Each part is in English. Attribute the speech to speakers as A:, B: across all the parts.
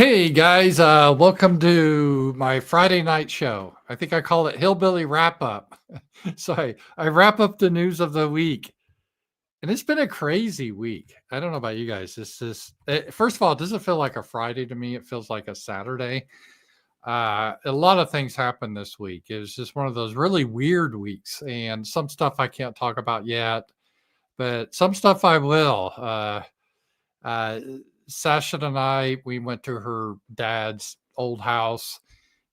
A: Hey guys, welcome to my Friday night show. I think I call it Hillbilly Wrap-up. So I wrap up the news of the week. And it's been a crazy week. I don't know about you guys. First of all, it doesn't feel like a Friday to me. It feels like a Saturday. A lot of things happened this week. It was just one of those really weird weeks. And some stuff I can't talk about yet, but some stuff I will. Uh, Sasha and I, we went to her dad's old house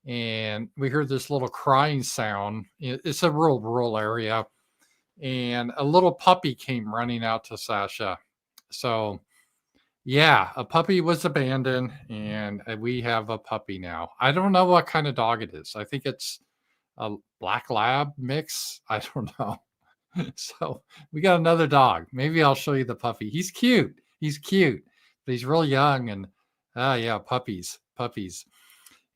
A: and we heard this little crying sound. It's a rural area, and a little puppy came running out to Sasha. So, yeah, a puppy was abandoned, and we have a puppy now. I don't know what kind of dog it is. I think it's a black lab mix. I don't know. So, we got another dog. Maybe I'll show you the puppy. He's cute. He's cute, but he's real young. And yeah, puppies.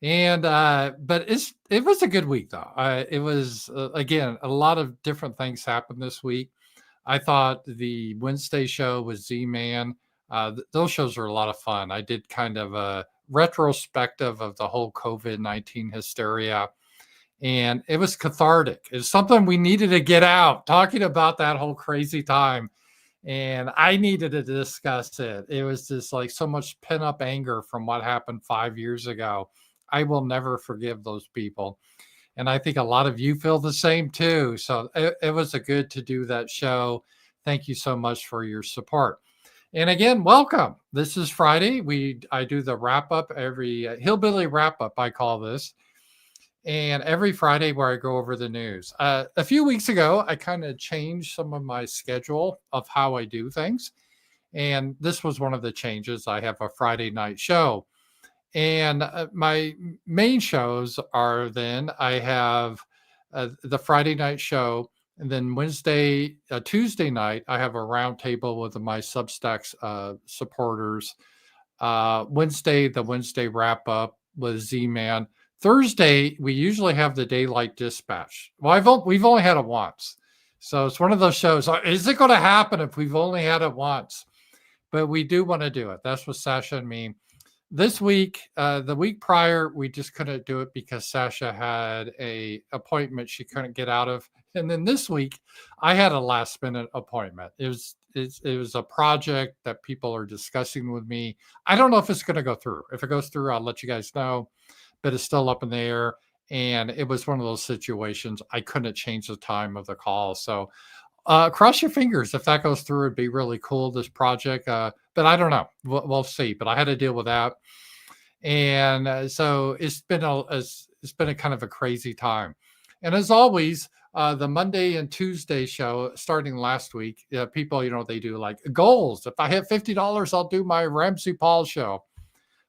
A: And but it was a good week though. It was again a lot of different things happened this week. I thought the Wednesday show with Z-Man, those shows are a lot of fun. I did kind of a retrospective of the whole COVID-19 hysteria, and it was cathartic. It's something we needed to get out, talking about that whole crazy time. And I needed to discuss it. It was just like so much pent up anger from what happened 5 years ago. I will never forgive those people. And I think a lot of you feel the same too. So it was a good to do that show. Thank you so much for your support. And again, welcome. This is Friday. I do the wrap up every Hillbilly Wrap-up, I call this. And every Friday where I go over the news. A few weeks ago, I kind of changed some of my schedule of how I do things. And this was one of the changes. I have a Friday night show. And my main shows are then I have the Friday night show. And then Tuesday night, I have a roundtable with my Substack supporters. Wednesday, the Wednesday wrap up with Z-Man. Thursday, we usually have the Daylight Dispatch. Well, we've only had it once. So it's one of those shows. Is it going to happen if we've only had it once? But we do want to do it. That's what Sasha and me. This week, the week prior, we just couldn't do it because Sasha had a appointment she couldn't get out of. And then this week, I had a last minute appointment. It was a project that people are discussing with me. I don't know if it's going to go through. If it goes through, I'll let you guys know. But it's still up in the air. And it was one of those situations I couldn't change the time of the call. So cross your fingers. If that goes through, it'd be really cool, this project. But I don't know. We'll see. But I had to deal with that. And so it's been a kind of a crazy time. And as always, the Monday and Tuesday show starting last week, people, they do like goals. If I hit $50, I'll do my Ramsey Paul show.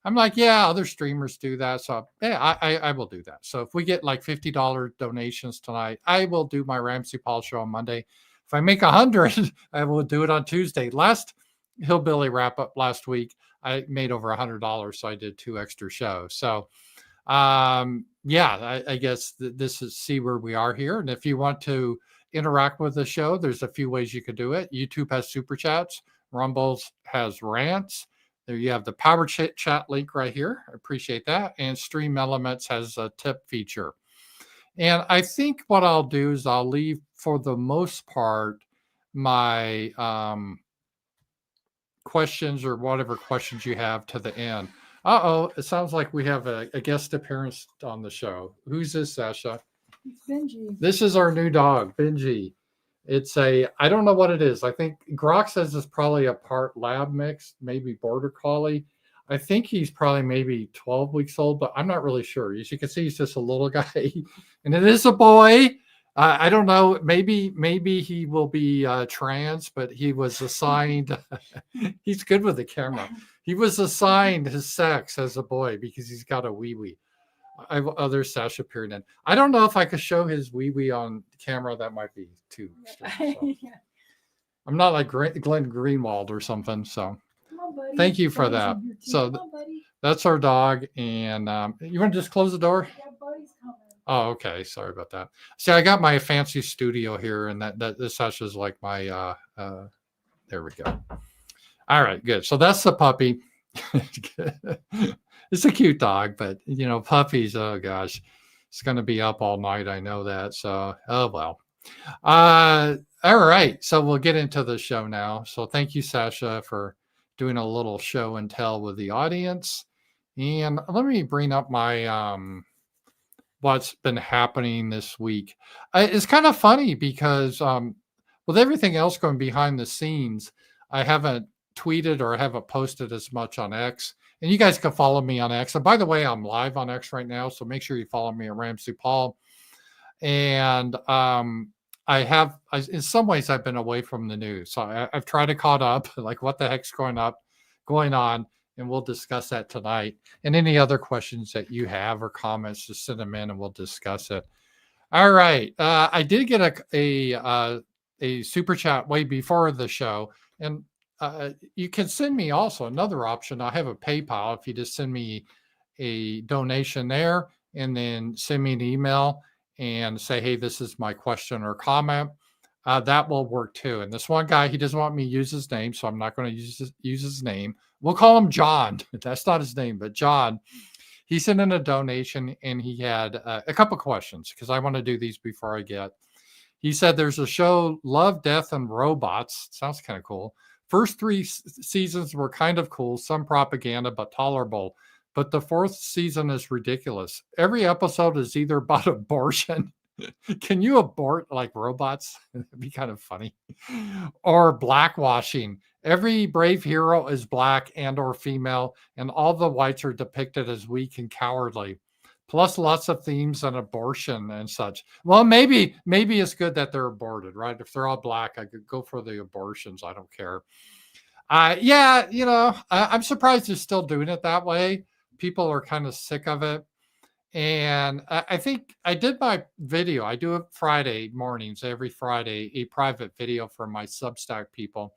A: I'm like, yeah, other streamers do that. So yeah, I will do that. So if we get like $50 donations tonight, I will do my Ramsey Paul show on Monday. If I make 100, I will do it on Tuesday. Last Hillbilly Wrap-up last week, I made over $100. So I did 2 extra shows. So yeah, I guess this is see where we are here. And if you want to interact with the show, there's a few ways you could do it. YouTube has SuperChats. Rumbles has Rants. There you have the Powerchat link right here. I appreciate that. And Streamelements has a tip feature. And I think what I'll do is I'll leave, for the most part, my questions or whatever questions you have to the end. Uh-oh, it sounds like we have a guest appearance on the show. Who's this, Sasha?
B: It's Benji.
A: This is our new dog, Benji. I don't know what it is. I think Grok says it's probably a part lab mix, maybe border collie. I think he's probably maybe 12 weeks old, but I'm not really sure. As you can see, he's just a little guy. And it is a boy. I don't know. Maybe he will be trans, but he was assigned. He's good with the camera. He was assigned his sex as a boy because he's got a wee-wee. Other Sasha appeared in. I don't know if I could show his wee-wee on camera. That might be too extreme. So. Yeah. I'm not like Glenn Greenwald or something. So
B: on,
A: thank you for that. So that's our dog. And you want to just close the door?
B: Yeah, buddy's coming.
A: Oh, okay. Sorry about that. See, I got my fancy studio here, and that this Sasha's like my. There we go. All right, good. So that's the puppy. It's a cute dog, but puppies, oh gosh, it's going to be up all night. I know that. So, oh well. All right. So we'll get into the show now. So thank you, Sasha, for doing a little show and tell with the audience. And let me bring up my what's been happening this week. It's kind of funny because with everything else going behind the scenes, I haven't tweeted or I haven't posted as much on X. And you guys can follow me on X. And by the way, I'm live on X right now, so make sure you follow me at Ramsey Paul. And in some ways, I've been away from the news, so I've tried to caught up, like what the heck's going on, and we'll discuss that tonight. And any other questions that you have or comments, just send them in, and we'll discuss it. All right, I did get a super chat way before the show, and you can send me also another option. I have a PayPal. If you just send me a donation there, and then send me an email and say, hey, this is my question or comment, that will work too. And this one guy, he doesn't want me to use his name, so I'm not going to use his name. We'll call him John. That's not his name, but John. He sent in a donation, and he had a couple questions because I want to do these before I get. He said there's a show, Love, Death, and Robots. Sounds kind of cool. First three seasons were kind of cool, some propaganda, but tolerable. But the fourth season is ridiculous. Every episode is either about abortion. Can you abort like robots? That'd be kind of funny. Or blackwashing. Every brave hero is black and or female, and all the whites are depicted as weak and cowardly. Plus lots of themes on abortion and such. Well, maybe it's good that they're aborted, right? If they're all black, I could go for the abortions. I don't care. Yeah, I'm surprised they're still doing it that way. People are kind of sick of it. And I think I did my video. I do it Friday mornings, every Friday, a private video for my Substack people.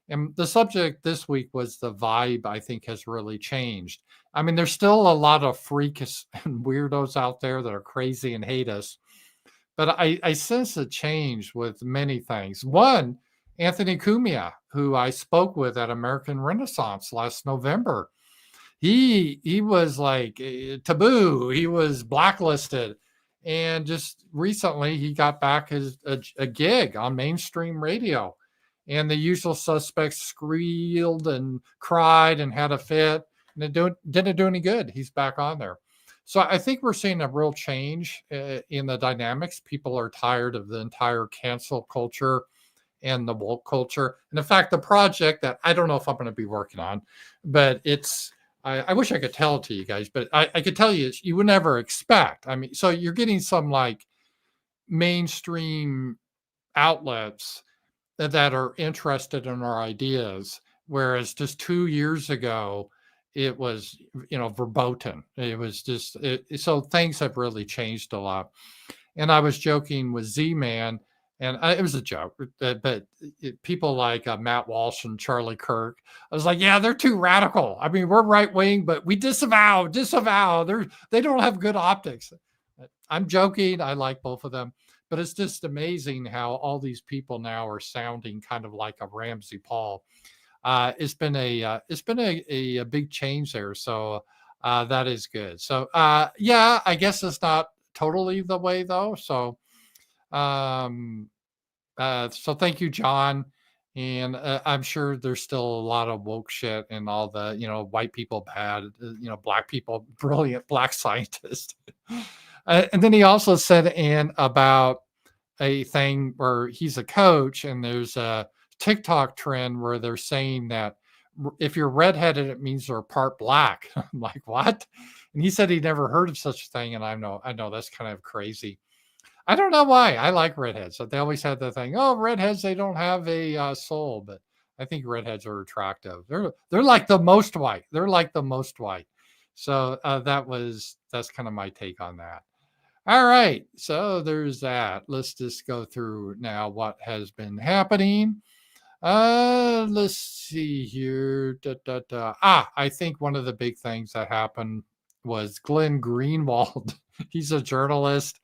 A: And the subject this week was the vibe, I think, has really changed. I mean, there's still a lot of freaks and weirdos out there that are crazy and hate us. But I sense a change with many things. One, Anthony Cumia, who I spoke with at American Renaissance last November. He was like taboo. He was blacklisted. And just recently, he got back a gig on mainstream radio. And the usual suspects squealed and cried and had a fit. And it didn't do any good. He's back on there. So I think we're seeing a real change in the dynamics. People are tired of the entire cancel culture and the woke culture. And in fact, the project that I don't know if I'm going to be working on, but I wish I could tell it to you guys, but I could tell you, you would never expect. I mean, so you're getting some like mainstream outlets that are interested in our ideas, whereas just 2 years ago, it was, verboten. It was just, so things have really changed a lot. And I was joking with Z-Man, and it was a joke, but people like Matt Walsh and Charlie Kirk, I was like, yeah, they're too radical. I mean, we're right wing, but we disavow. They don't have good optics. I'm joking. I like both of them, but it's just amazing how all these people now are sounding kind of like a Ramsey Paul. It's been a big change there. So that is good. So yeah, I guess it's not totally the way though. So so thank you, John. And I'm sure there's still a lot of woke shit and all the, white people bad, black people brilliant, black scientists. And then he also said in about a thing where he's a coach, and there's a TikTok trend where they're saying that if you're redheaded, it means they're part black. I'm like, what? And he said he never heard of such a thing. And I know that's kind of crazy. I don't know why. I like redheads. They always had the thing, oh, redheads, they don't have a soul. But I think redheads are attractive. They're like the most white. They're like the most white. So that's kind of my take on that. All right. So there's that. Let's just go through now what has been happening. Let's see here. I think one of the big things that happened was Glenn Greenwald. He's a journalist,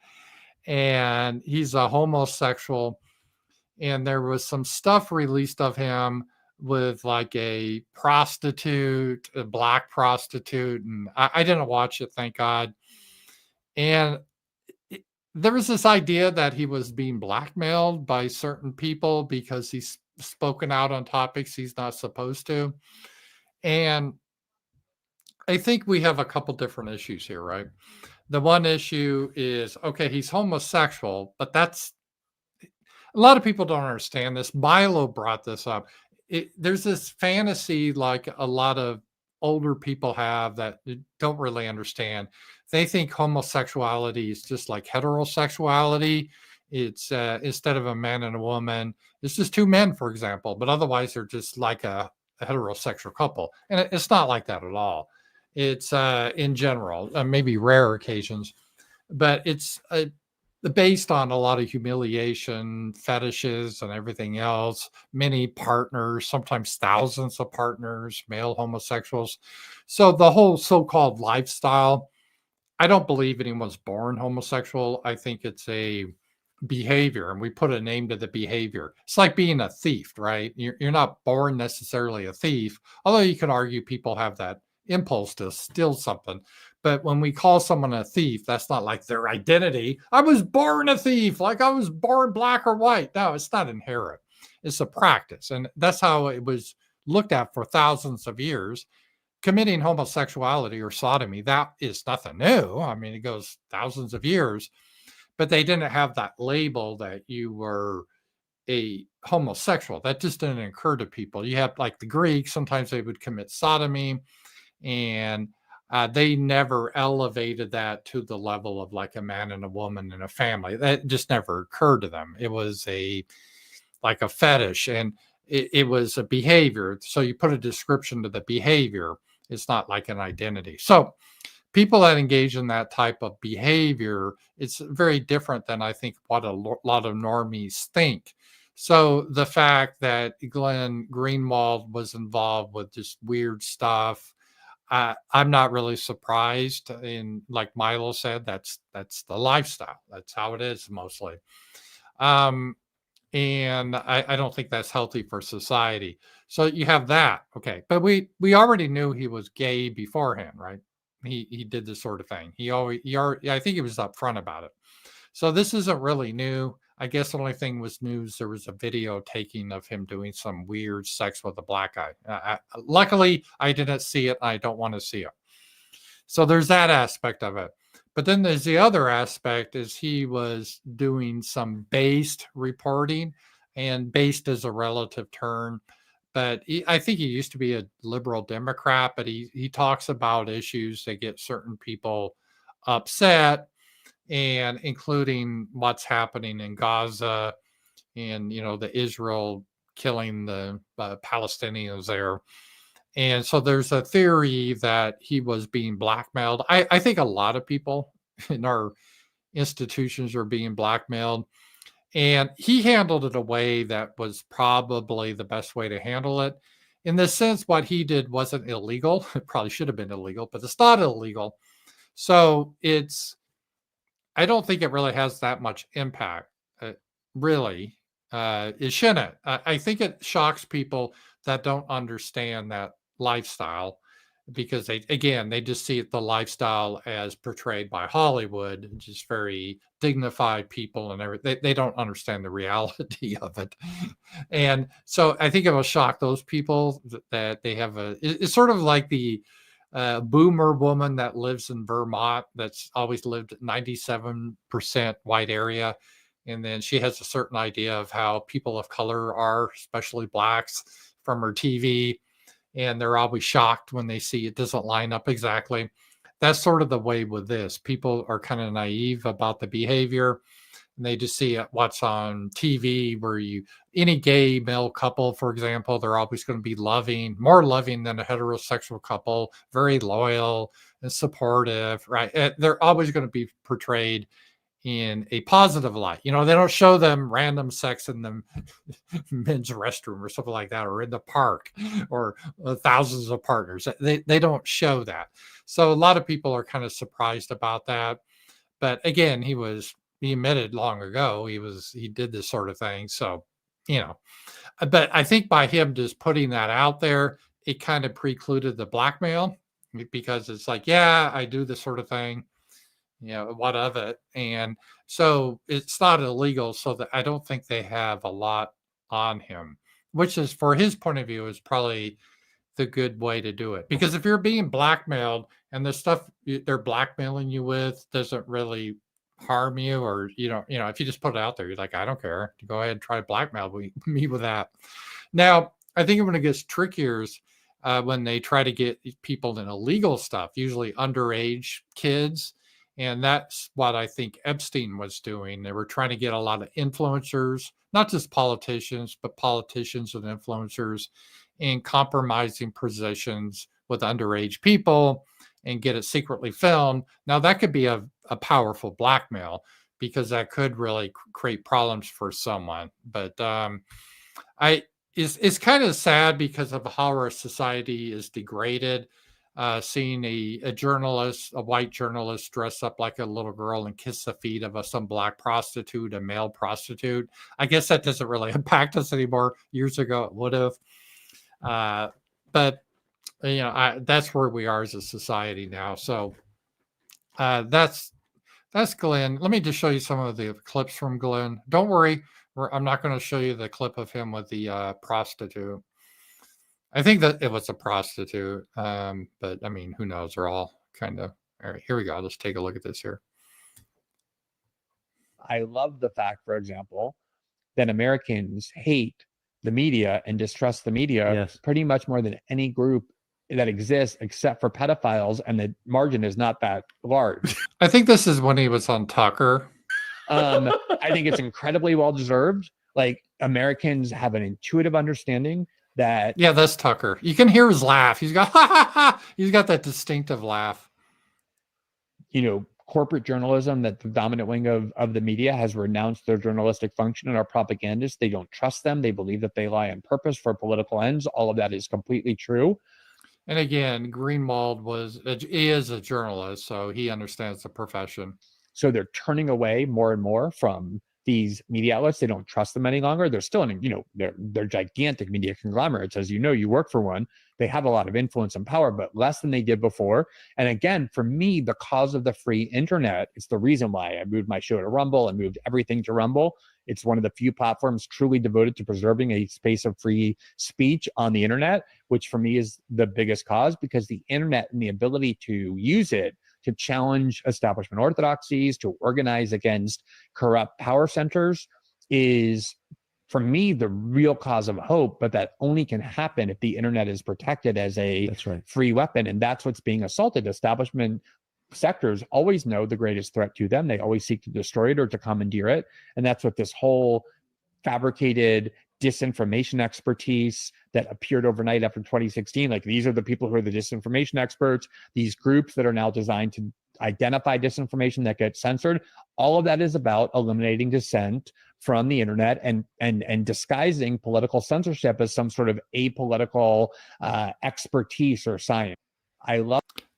A: and he's a homosexual. And there was some stuff released of him with like a prostitute, a black prostitute, and I didn't watch it, thank God. And it, there was this idea that he was being blackmailed by certain people because he's spoken out on topics he's not supposed to. And I think we have a couple different issues here, right? The one issue is okay, he's homosexual, but that's a lot of people don't understand this. Milo brought this up. There's this fantasy like a lot of older people have that don't really understand. They think homosexuality is just like heterosexuality. It's instead of a man and a woman, it's just two men, for example, but otherwise they're just like a heterosexual couple. And it's not like that at all. It's in general, maybe rare occasions, but it's based on a lot of humiliation, fetishes, and everything else. Many partners, sometimes thousands of partners, male homosexuals. So the whole so-called lifestyle, I don't believe anyone's born homosexual. I think it's a behavior, and we put a name to the behavior. It's like being a thief, right? You're not born necessarily a thief, although you can argue people have that impulse to steal something. But when we call someone a thief, that's not like their identity. I was born a thief, like I was born black or white. No, it's not inherent. It's a practice. And that's how it was looked at for thousands of years. Committing homosexuality or sodomy, that is nothing new. I mean, it goes thousands of years, but they didn't have that label that you were a homosexual. That just didn't occur to people. You have like the Greeks, sometimes they would commit sodomy, and they never elevated that to the level of like a man and a woman in a family. That just never occurred to them. It was like a fetish, and it was a behavior. So you put a description to the behavior. It's not like an identity. So people that engage in that type of behavior, it's very different than I think what a lot of normies think. So the fact that Glenn Greenwald was involved with just weird stuff, I'm not really surprised. And like Milo said, that's the lifestyle. That's how it is mostly. Um, and I don't think that's healthy for society. So you have that, okay. But we already knew he was gay beforehand, right? He did this sort of thing. I think he was upfront about it. So this isn't really new. I guess the only thing was news. There was a video taking of him doing some weird sex with a black guy. Luckily, I didn't see it. I don't want to see it. So there's that aspect of it. But then there's the other aspect is he was doing some based reporting, and based is a relative term. But I think he used to be a liberal Democrat, but he talks about issues that get certain people upset, and including what's happening in Gaza and the Israel killing the Palestinians there. And so there's a theory that he was being blackmailed. I think a lot of people in our institutions are being blackmailed. And he handled it a way that was probably the best way to handle it. In the sense, what he did wasn't illegal. It probably should have been illegal, but it's not illegal. So I don't think it really has that much impact. Really, it shouldn't. I think it shocks people that don't understand that lifestyle, because they just see the lifestyle as portrayed by Hollywood, just very dignified people and everything. They don't understand the reality of it. And so I think it will shock those people that they have it's sort of like the boomer woman that lives in Vermont, that's always lived at 97% white area. And then she has a certain idea of how people of color are, especially blacks, from her TV. And they're always shocked when they see it doesn't line up exactly. That's sort of the way with this. People are kind of naive about the behavior, and they just see what's on TV, where any gay male couple, for example, they're always going to be loving, more loving than a heterosexual couple, very loyal and supportive, right? They're always going to be portrayed in a positive light. They don't show them random sex in the men's restroom or something like that, or in the park, or thousands of partners. They don't show that. So a lot of people are kind of surprised about that. But again, he admitted long ago he did this sort of thing. So But I think by him just putting that out there, it kind of precluded the blackmail, because it's like, yeah, I do this sort of thing, what of it? And so it's not illegal, so that I don't think they have a lot on him, which is, for his point of view, is probably the good way to do it. Because if you're being blackmailed and the stuff they're blackmailing you with doesn't really harm you, or if you just put it out there, you're like, I don't care, go ahead and try to blackmail me with that. Now, I think when it gets trickier is when they try to get people in illegal stuff, usually underage kids. And that's what I think Epstein was doing. They were trying to get a lot of influencers, not just politicians, but politicians and influencers, in compromising positions with underage people and get it secretly filmed. Now, that could be a powerful blackmail, because that could really create problems for someone. But it's kind of sad because of how our society is degraded. Seeing a journalist, a white journalist, dress up like a little girl and kiss the feet of some black prostitute, a male prostitute. I guess that doesn't really impact us anymore. Years ago, it would have. But that's where we are as a society now. So that's Glenn. Let me just show you some of the clips from Glenn. Don't worry, I'm not going to show you the clip of him with the prostitute. I think that it was a prostitute, but I mean, who knows? They're all kind of. All right, here we go. Let's take a look at this here.
C: I love the fact, for example, that Americans hate the media and distrust the media pretty much more than any group that exists, except for pedophiles, and the margin is not that large.
A: I think this is when he was on Tucker.
C: I think it's incredibly well deserved. Like, Americans have an intuitive understanding that.
A: Yeah, that's Tucker. You can hear his laugh. He's got that distinctive laugh.
C: Corporate journalism, that the dominant wing of the media has renounced their journalistic function and are propagandists. They don't trust them. They believe that they lie on purpose for political ends. All of that is completely true.
A: And again, Greenwald is a journalist, so he understands the profession.
C: So they're turning away more and more from these media outlets. They don't trust them any longer. They're still they're gigantic media conglomerates. As you work for one. They have a lot of influence and power, but less than they did before. And again, for me, the cause of the free internet, it's the reason why I moved my show to Rumble and moved everything to Rumble. It's one of the few platforms truly devoted to preserving a space of free speech on the internet, which for me is the biggest cause, because the internet and the ability to use it to challenge establishment orthodoxies, to organize against corrupt power centers is, for me, the real cause of hope. But that only can happen if the internet is protected as a free weapon. And that's what's being assaulted. Establishment sectors always know the greatest threat to them. They always seek to destroy it or to commandeer it. And that's what this whole fabricated disinformation expertise that appeared overnight after 2016. Like, these are the people who are the disinformation experts, these groups that are now designed to identify disinformation that gets censored. All of that is about eliminating dissent from the internet and disguising political censorship as some sort of apolitical expertise or science.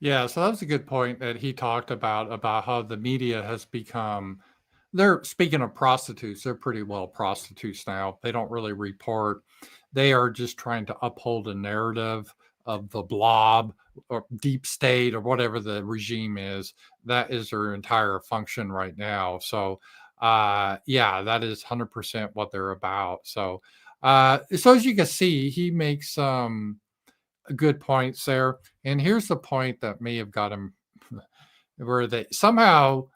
A: Yeah, so that was a good point that he talked about how the media has become. They're, speaking of prostitutes, they're pretty well prostitutes now. They don't really report. They are just trying to uphold a narrative of the blob or deep state or whatever the regime is. That is their entire function right now. So, yeah, that is 100% what they're about. So as you can see, he makes some good points there. And here's the point that may have got him, where they somehow.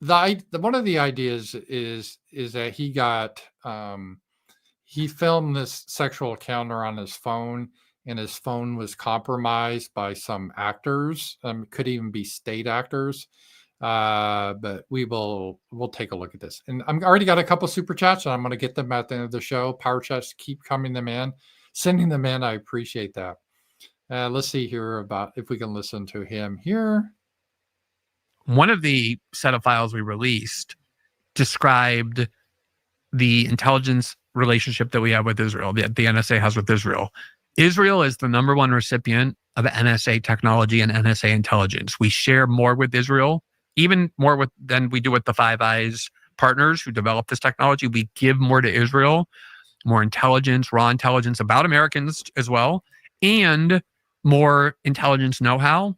A: One of the ideas is that he filmed this sexual encounter on his phone, and his phone was compromised by some actors. Could even be state actors. But we'll take a look at this. And I've already got a couple super chats, and I'm going to get them at the end of the show. Powerchats, keep sending them in. I appreciate that. Let's see here about if we can listen to him here.
D: One of the set of files we released described the intelligence relationship that we have with Israel, that the NSA has with Israel. Israel is the number one recipient of NSA technology and NSA intelligence. We share more with Israel, even more than we do with the Five Eyes partners who develop this technology. We give more to Israel, more intelligence, raw intelligence about Americans as well, and more intelligence know-how.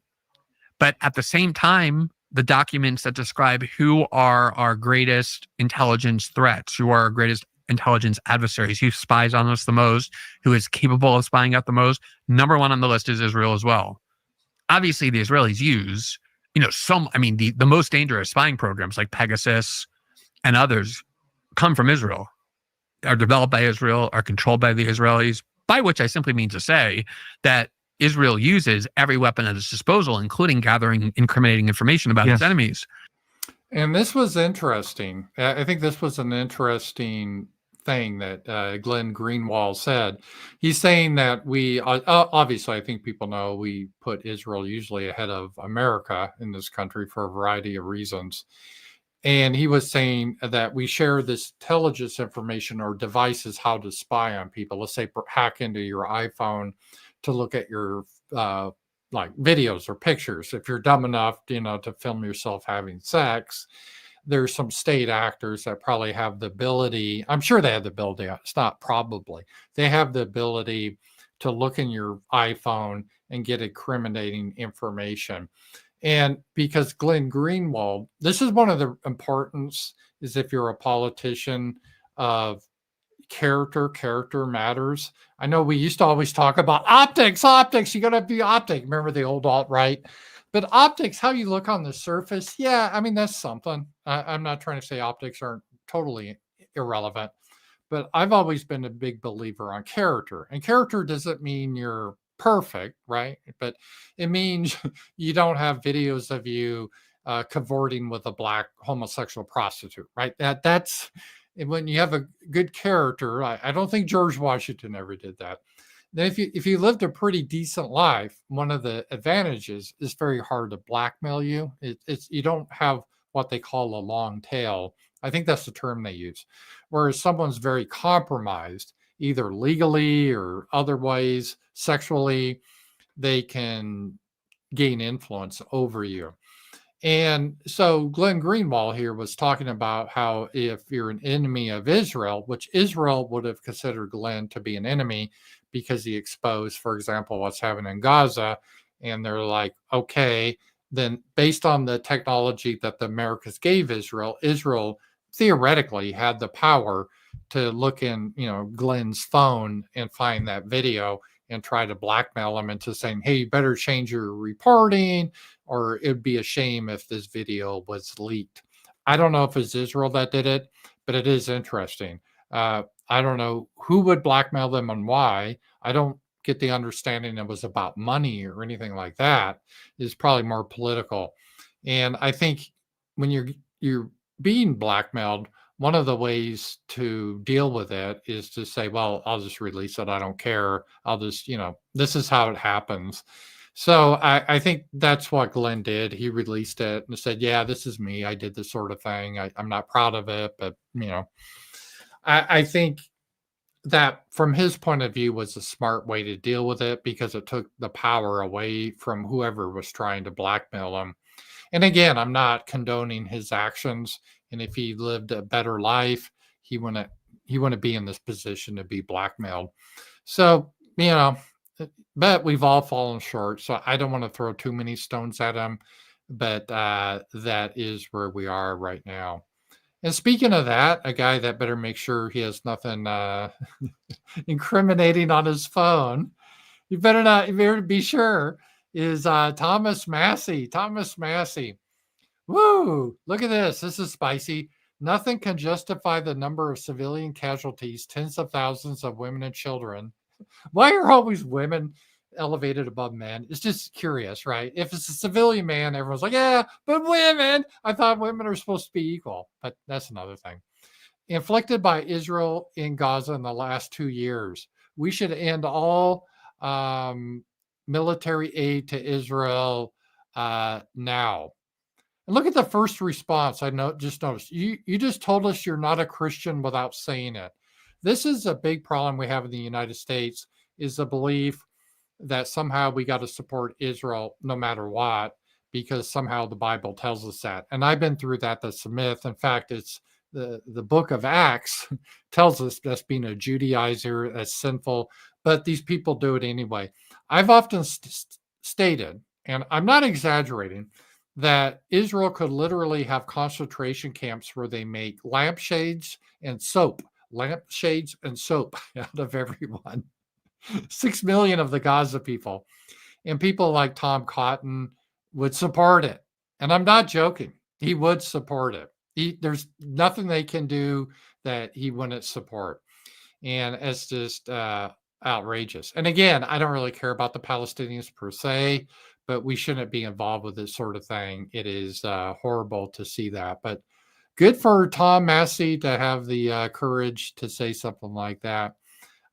D: But at the same time, the documents that describe who are our greatest intelligence threats, who are our greatest intelligence adversaries, who spies on us the most, who is capable of spying out the most, number one on the list is Israel as well. Obviously, the Israelis use, the most dangerous spying programs like Pegasus and others come from Israel, are developed by Israel, are controlled by the Israelis, by which I simply mean to say that Israel uses every weapon at its disposal, including gathering incriminating information about its enemies.
A: And this was interesting. I think this was an interesting thing that Glenn Greenwald said. He's saying that we, obviously, I think people know we put Israel usually ahead of America in this country for a variety of reasons. And he was saying that we share this intelligence information or devices, how to spy on people. Let's say hack into your iPhone to look at your like videos or pictures. If you're dumb enough, to film yourself having sex, there's some state actors that probably have the ability. I'm sure they have the ability. It's not probably. They have the ability to look in your iPhone and get incriminating information. And because Glenn Greenwald, this is one of the importance is if you're a politician of character matters. I know we used to always talk about optics. You got to be optic. Remember the old alt-right? But optics, how you look on the surface, yeah, I mean, that's something. I'm not trying to say optics aren't totally irrelevant, but I've always been a big believer on character. And character doesn't mean you're perfect, right? But it means you don't have videos of you cavorting with a black homosexual prostitute, right? That's when you have a good character. I don't think George Washington ever did that. Then if you lived a pretty decent life, one of the advantages is very hard to blackmail you. It's you don't have what they call a long tail. I think that's the term they use. Whereas someone's very compromised, either legally or other ways, sexually, they can gain influence over you. And so Glenn Greenwald here was talking about how if you're an enemy of Israel, which Israel would have considered Glenn to be an enemy because he exposed, for example, what's happening in Gaza, and they're like, okay, then based on the technology that the Americas gave Israel, Israel theoretically had the power to look in, Glenn's phone and find that video and try to blackmail him into saying, hey, you better change your reporting, or it'd be a shame if this video was leaked. I don't know if it's Israel that did it, but it is interesting. I don't know who would blackmail them and why. I don't get the understanding it was about money or anything like that. It's probably more political. And I think when you're being blackmailed, one of the ways to deal with it is to say, well, I'll just release it. I don't care. I'll just, this is how it happens. So I think that's what Glenn did. He released it and said, yeah, this is me. I did this sort of thing. I'm not proud of it, but, I think that from his point of view was a smart way to deal with it because it took the power away from whoever was trying to blackmail him. And again, I'm not condoning his actions. And if he lived a better life, he wouldn't be in this position to be blackmailed. So, but we've all fallen short. So I don't want to throw too many stones at him, but that is where we are right now. And speaking of that, a guy that better make sure he has nothing incriminating on his phone, you better be sure, is Thomas Massey. Thomas Massey. Woo! Look at this. This is spicy. Nothing can justify the number of civilian casualties, tens of thousands of women and children. Why are always women elevated above men? It's just curious, right? If it's a civilian man, everyone's like, yeah, but women, I thought women are supposed to be equal, but that's another thing. Inflicted by Israel in Gaza in the last 2 years. We should end all military aid to Israel now. And look at the first response. I just noticed. You just told us you're not a Christian without saying it. This is a big problem we have in the United States, is the belief that somehow we got to support Israel no matter what, because somehow the Bible tells us that. And I've been through that. That's a myth. In fact, it's the book of Acts tells us that's being a Judaizer, that's sinful, but these people do it anyway. I've often stated, and I'm not exaggerating, that Israel could literally have concentration camps where they make lampshades and soap out of everyone. 6 million of the Gaza people. And people like Tom Cotton would support it. And I'm not joking. He would support it. There's nothing they can do that he wouldn't support. And it's just outrageous. And again, I don't really care about the Palestinians per se, but we shouldn't be involved with this sort of thing. It is horrible to see that. But good for Tom Massey to have the courage to say something like that.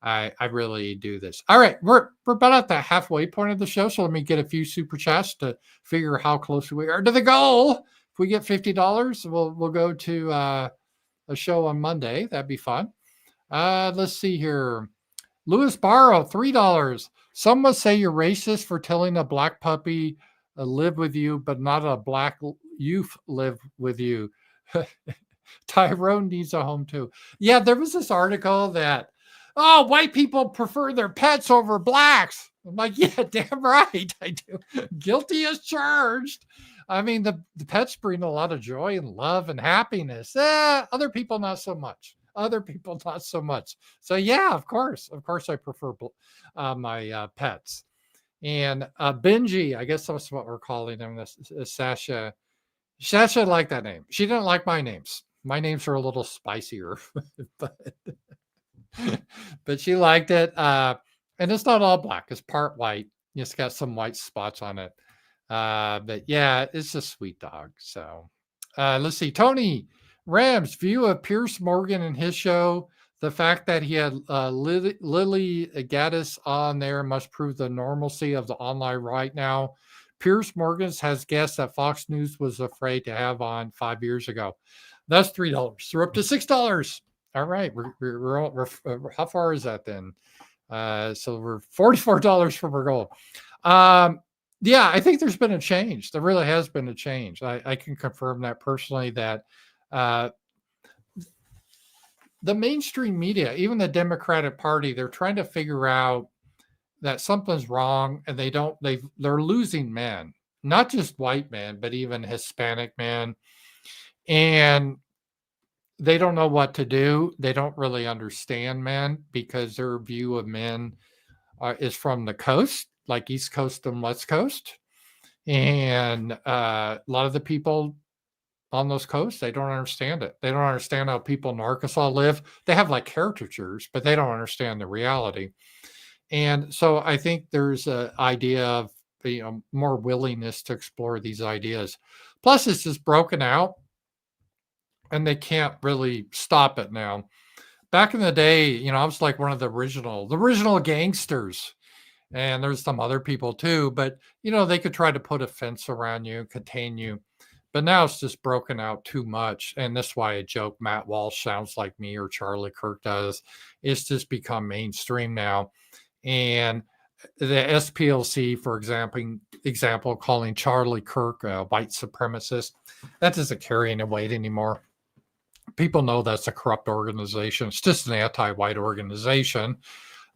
A: I really do this. All right, we're about at the halfway point of the show, so let me get a few super chats to figure how close we are to the goal. If we get $50, we'll go to a show on Monday. That'd be fun. Let's see here. Louis Barrow, $3. Some must say you're racist for telling a black puppy live with you, but not a black youth live with you. Tyrone needs a home too. Yeah, there was this article that, oh, white people prefer their pets over blacks. I'm like, yeah, damn right, I do. Guilty as charged. I mean, the pets bring a lot of joy and love and happiness. Other people, not so much. So yeah, of course I prefer my pets. And Benji, I guess that's what we're calling him. Sasha liked that name. She didn't like my names. My names are a little spicier, but she liked it. And it's not all black. It's part white. It's got some white spots on it. But yeah, it's a sweet dog. So let's see. Tony Rams, view of Pierce Morgan and his show. The fact that he had Lily Gaddis on there must prove the normalcy of the online right now. Pierce Morgan's has guests that Fox News was afraid to have on 5 years ago. That's $3. So we're up to $6. All right, we're how far is that then? So we're $44 from our goal. Yeah, I think there's been a change. There really has been a change. I can confirm that personally. That the mainstream media, even the Democratic Party, they're trying to figure out that something's wrong, and they're losing men, not just white men, but even Hispanic men, and they don't know what to do. They don't really understand men because their view of men is from the coast, like East Coast and West Coast. And a lot of the people on those coasts, they don't understand it. They don't understand how people in Arkansas live. They have like caricatures, but they don't understand the reality. And so I think there's an idea of more willingness to explore these ideas. Plus, it's just broken out, and they can't really stop it now. Back in the day, I was like one of the original gangsters, and there's some other people too. But they could try to put a fence around you, contain you. But now it's just broken out too much, and that's why I joke Matt Walsh sounds like me or Charlie Kirk does. It's just become mainstream now. And the SPLC, for example, calling Charlie Kirk a white supremacist, that doesn't carry any weight anymore. People know that's a corrupt organization. It's just an anti-white organization.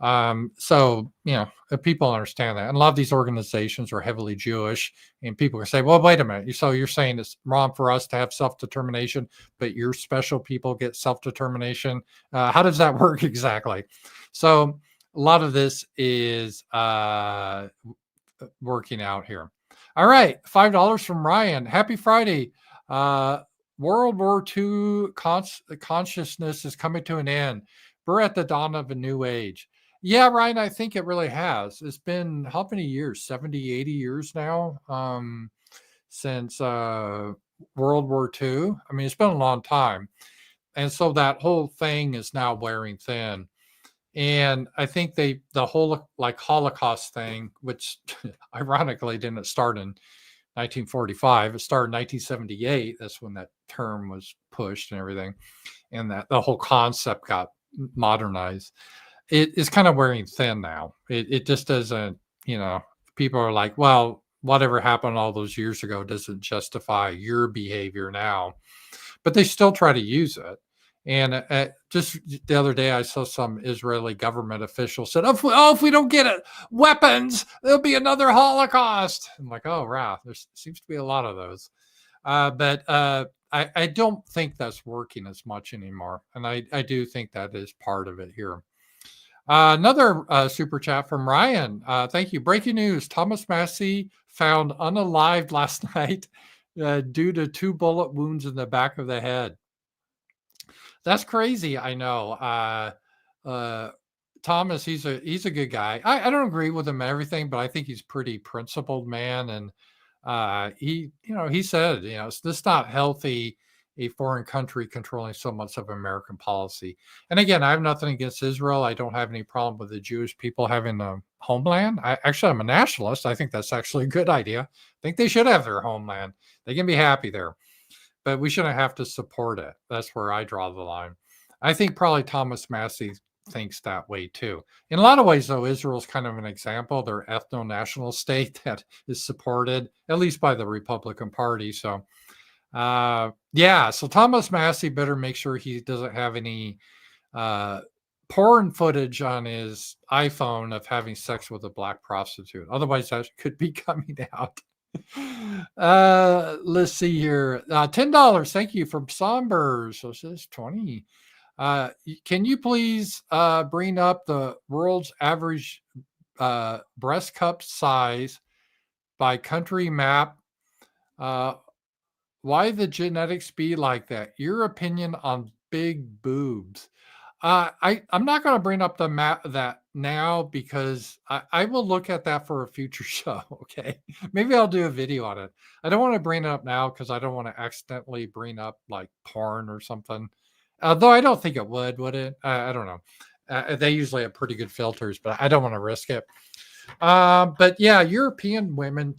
A: So, if people understand that, and a lot of these organizations are heavily Jewish, and people can say, well, wait a minute. So you're saying it's wrong for us to have self-determination, but your special people get self-determination. How does that work exactly? So a lot of this is working out here. All right. $5 from Ryan. Happy Friday. World War II consciousness is coming to an end. We're at the dawn of a new age. Yeah, Ryan, I think it really has. It's been how many years? 70, 80 years now since World War II. I mean, it's been a long time. And so that whole thing is now wearing thin. And I think the whole Holocaust thing, which ironically didn't start in 1945, it started in 1978. That's when that term was pushed and everything. And that the whole concept got modernized. It is kind of wearing thin now. It just doesn't, people are like, well, whatever happened all those years ago doesn't justify your behavior now. but they still try to use it. And just the other day, I saw some Israeli government official said, if we don't get it, weapons, there'll be another Holocaust. I'm like, oh, wow, there seems to be a lot of those. But I don't think that's working as much anymore. And I do think that is part of it here. Another super chat from Ryan. Thank you. Breaking news. Thomas Massey found unalived last night due to 2 bullet wounds in the back of the head. That's crazy. I know. Thomas, he's a good guy. I don't agree with him everything, but I think he's pretty principled man. And he said, it's not healthy, a foreign country controlling so much of American policy. And again, I have nothing against Israel. I don't have any problem with the Jewish people having a homeland. I'm a nationalist. I think that's actually a good idea. I think they should have their homeland. They can be happy there, but we shouldn't have to support it. That's where I draw the line. I think probably Thomas Massey thinks that way too. In a lot of ways, though, Israel's kind of an example. They're ethno-national state that is supported, at least by the Republican Party. So, so Thomas Massey better make sure he doesn't have any porn footage on his iPhone of having sex with a black prostitute. Otherwise, that could be coming out. Let's see here. $10. Thank you from Sombers. So it says 20. Can you please bring up the world's average breast cup size by country map? Why the genetics be like that? Your opinion on big boobs. I'm not going to bring up the map that now because I will look at that for a future show. Okay. Maybe I'll do a video on it. I don't want to bring it up now because I don't want to accidentally bring up like porn or something. Though I don't think it would it? I don't know. They usually have pretty good filters, but I don't want to risk it. But yeah, European women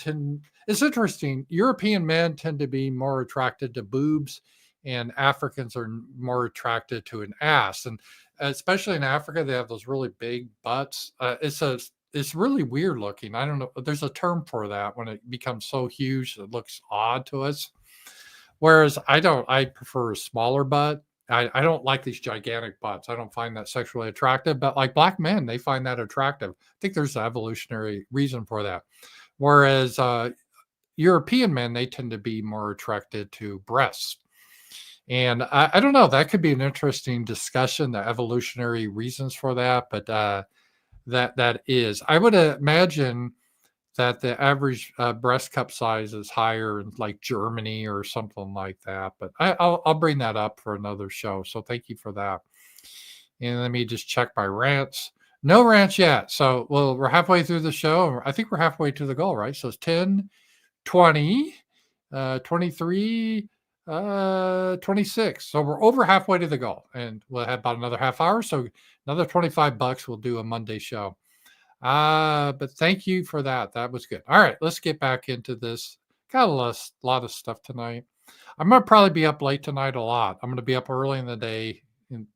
A: it's interesting. European men tend to be more attracted to boobs, and Africans are more attracted to an ass. And especially in Africa, they have those really big butts. It's really weird looking. I don't know. There's a term for that when it becomes so huge, it looks odd to us. Whereas I prefer a smaller butt. I don't like these gigantic butts. I don't find that sexually attractive, but like black men, they find that attractive. I think there's an evolutionary reason for that. Whereas European men, they tend to be more attracted to breasts. And I don't know, that could be an interesting discussion, the evolutionary reasons for that. But that is, I would imagine that the average breast cup size is higher in like Germany or something like that. But I'll bring that up for another show. So thank you for that. And let me just check my rants. No rants yet. So, we're halfway through the show. I think we're halfway to the goal, right? So it's 10, 20, 23, 26. So we're over halfway to the goal. And we'll have about another half hour. So another $25 we'll do a Monday show. But thank you for that. That was good. All right, let's get back into this. Got a lot of stuff tonight. I'm going to probably be up late tonight a lot. I'm going to be up early in the day and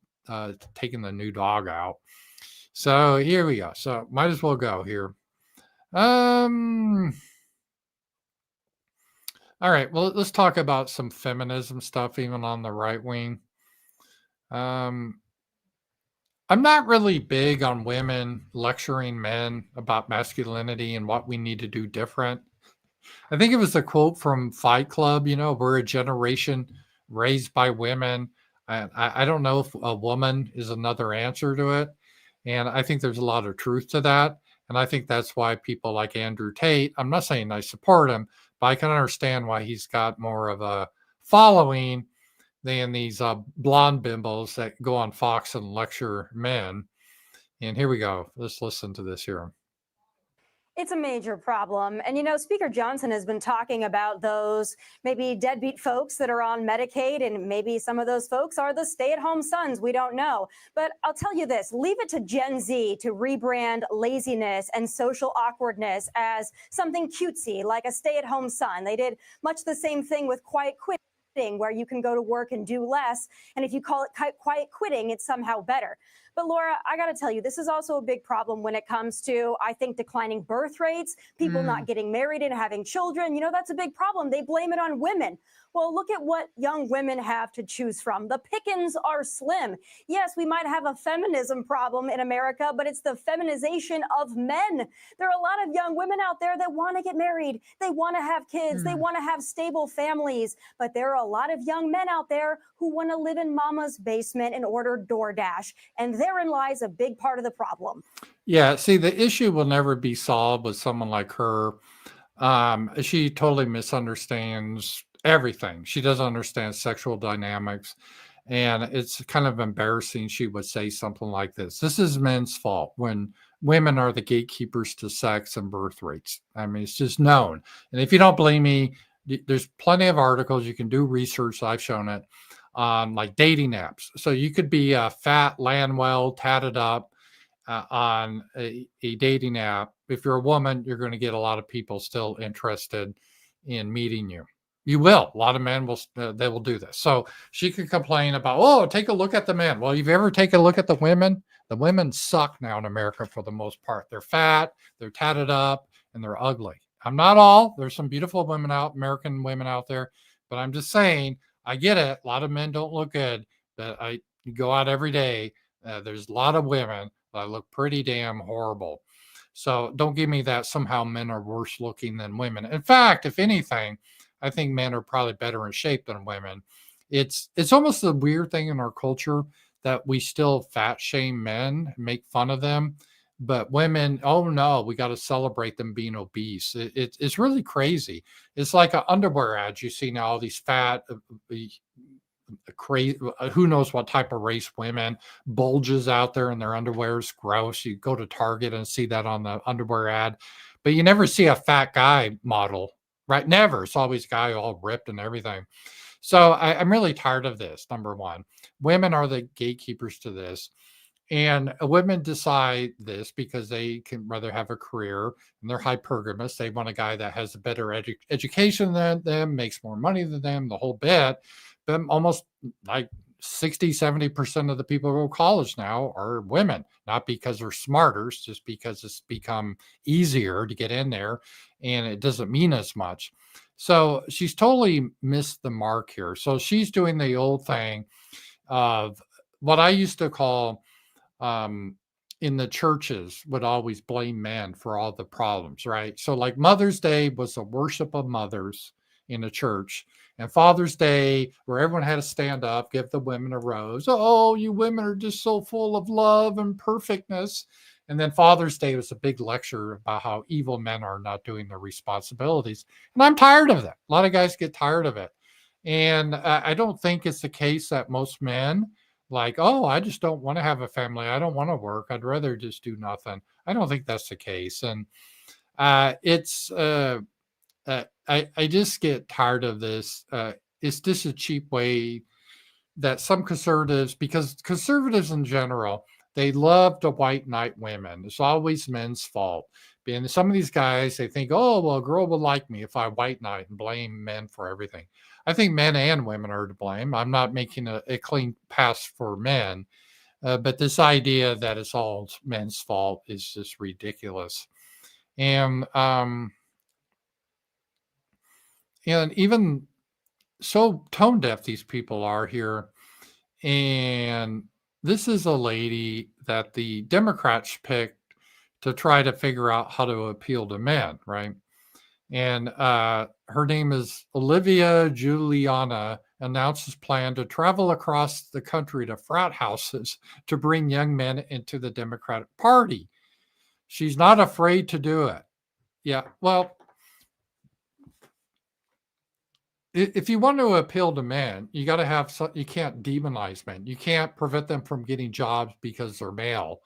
A: taking the new dog out. So here we go. So might as well go here. All right, well, let's talk about some feminism stuff, even on the right wing. I'm not really big on women lecturing men about masculinity and what we need to do different. I think it was a quote from Fight Club, we're a generation raised by women. I don't know if a woman is another answer to it. And I think there's a lot of truth to that. And I think that's why people like Andrew Tate, I'm not saying I support him, but I can understand why he's got more of a following than these blonde bimbos that go on Fox and lecture men. And here we go. Let's listen to this here.
E: It's a major problem. And, Speaker Johnson has been talking about those maybe deadbeat folks that are on Medicaid, and maybe some of those folks are the stay-at-home sons. We don't know. But I'll tell you this, leave it to Gen Z to rebrand laziness and social awkwardness as something cutesy, like a stay-at-home son. They did much the same thing with quiet quitting, where you can go to work and do less. And if you call it quiet quitting, it's somehow better. But Laura, I got to tell you, this is also a big problem when it comes to, I think, declining birth rates, people not getting married and having children. You know, that's a big problem. They blame it on women. Well, look at what young women have to choose from. The pickings are slim. Yes, we might have a feminism problem in America, but it's the feminization of men. There are a lot of young women out there that want to get married. They want to have kids. They want to have stable families. But there are a lot of young men out there who want to live in mama's basement and order DoorDash. And therein lies a big part of the problem.
A: Yeah, see, the issue will never be solved with someone like her. She totally misunderstands everything. She doesn't understand sexual dynamics. And it's kind of embarrassing she would say something like this. This is men's fault when women are the gatekeepers to sex and birth rates. I mean, it's just known. And if you don't believe me, there's plenty of articles. You can do research. I've shown it on like dating apps. So you could be fat, land well, tatted up on a dating app. If you're a woman, you're going to get a lot of people still interested in meeting you. You will. A lot of men will. They will do this. So she could complain about, oh, take a look at the men. Well, you've ever taken a look at the women? The women suck now in America for the most part. They're fat, they're tatted up, and they're ugly. I'm not all. There's some beautiful women American women out there, but I'm just saying, I get it. A lot of men don't look good, but you go out every day. There's a lot of women that look pretty damn horrible. So don't give me that somehow men are worse looking than women. In fact, if anything, I think men are probably better in shape than women. It's almost a weird thing in our culture that we still fat shame men, make fun of them, but women, oh no, we got to celebrate them being obese. It's really crazy. It's like an underwear ad you see now, all these fat, crazy, who knows what type of race women, bulges out there in their underwear is gross. You go to Target and see that on the underwear ad, but you never see a fat guy model. Right? Never. It's always a guy all ripped and everything. So I'm really tired of this. Number one, women are the gatekeepers to this. And women decide this because they can rather have a career and they're hypergamous. They want a guy that has a better education than them, makes more money than them, the whole bit. But almost like 60-70% of the people who go to college now are women, not because they're smarter, just because it's become easier to get in there and it doesn't mean as much. So she's totally missed the mark here. So she's doing the old thing of what I used to call in the churches would always blame men for all the problems, right? So like Mother's Day was the worship of mothers in the church. And Father's Day, where everyone had to stand up, give the women a rose. Oh, you women are just so full of love and perfectness. And then Father's Day was a big lecture about how evil men are not doing their responsibilities. And I'm tired of that. A lot of guys get tired of it. And I don't think it's the case that most men like, oh, I just don't want to have a family. I don't want to work. I'd rather just do nothing. I don't think that's the case. And I just get tired of this. It's just a cheap way that some conservatives, because conservatives in general, they love to white knight women. It's always men's fault. And some of these guys, they think, oh, well, a girl would like me if I white knight and blame men for everything. I think men and women are to blame. I'm not making a clean pass for men. But this idea that it's all men's fault is just ridiculous. And even so tone deaf these people are here. And this is a lady that the Democrats picked to try to figure out how to appeal to men, right? And her name is Olivia Juliana, announces plan to travel across the country to frat houses to bring young men into the Democratic Party. She's not afraid to do it. Yeah, well, if you want to appeal to men, you got to have, you can't demonize men. You can't prevent them from getting jobs because they're male.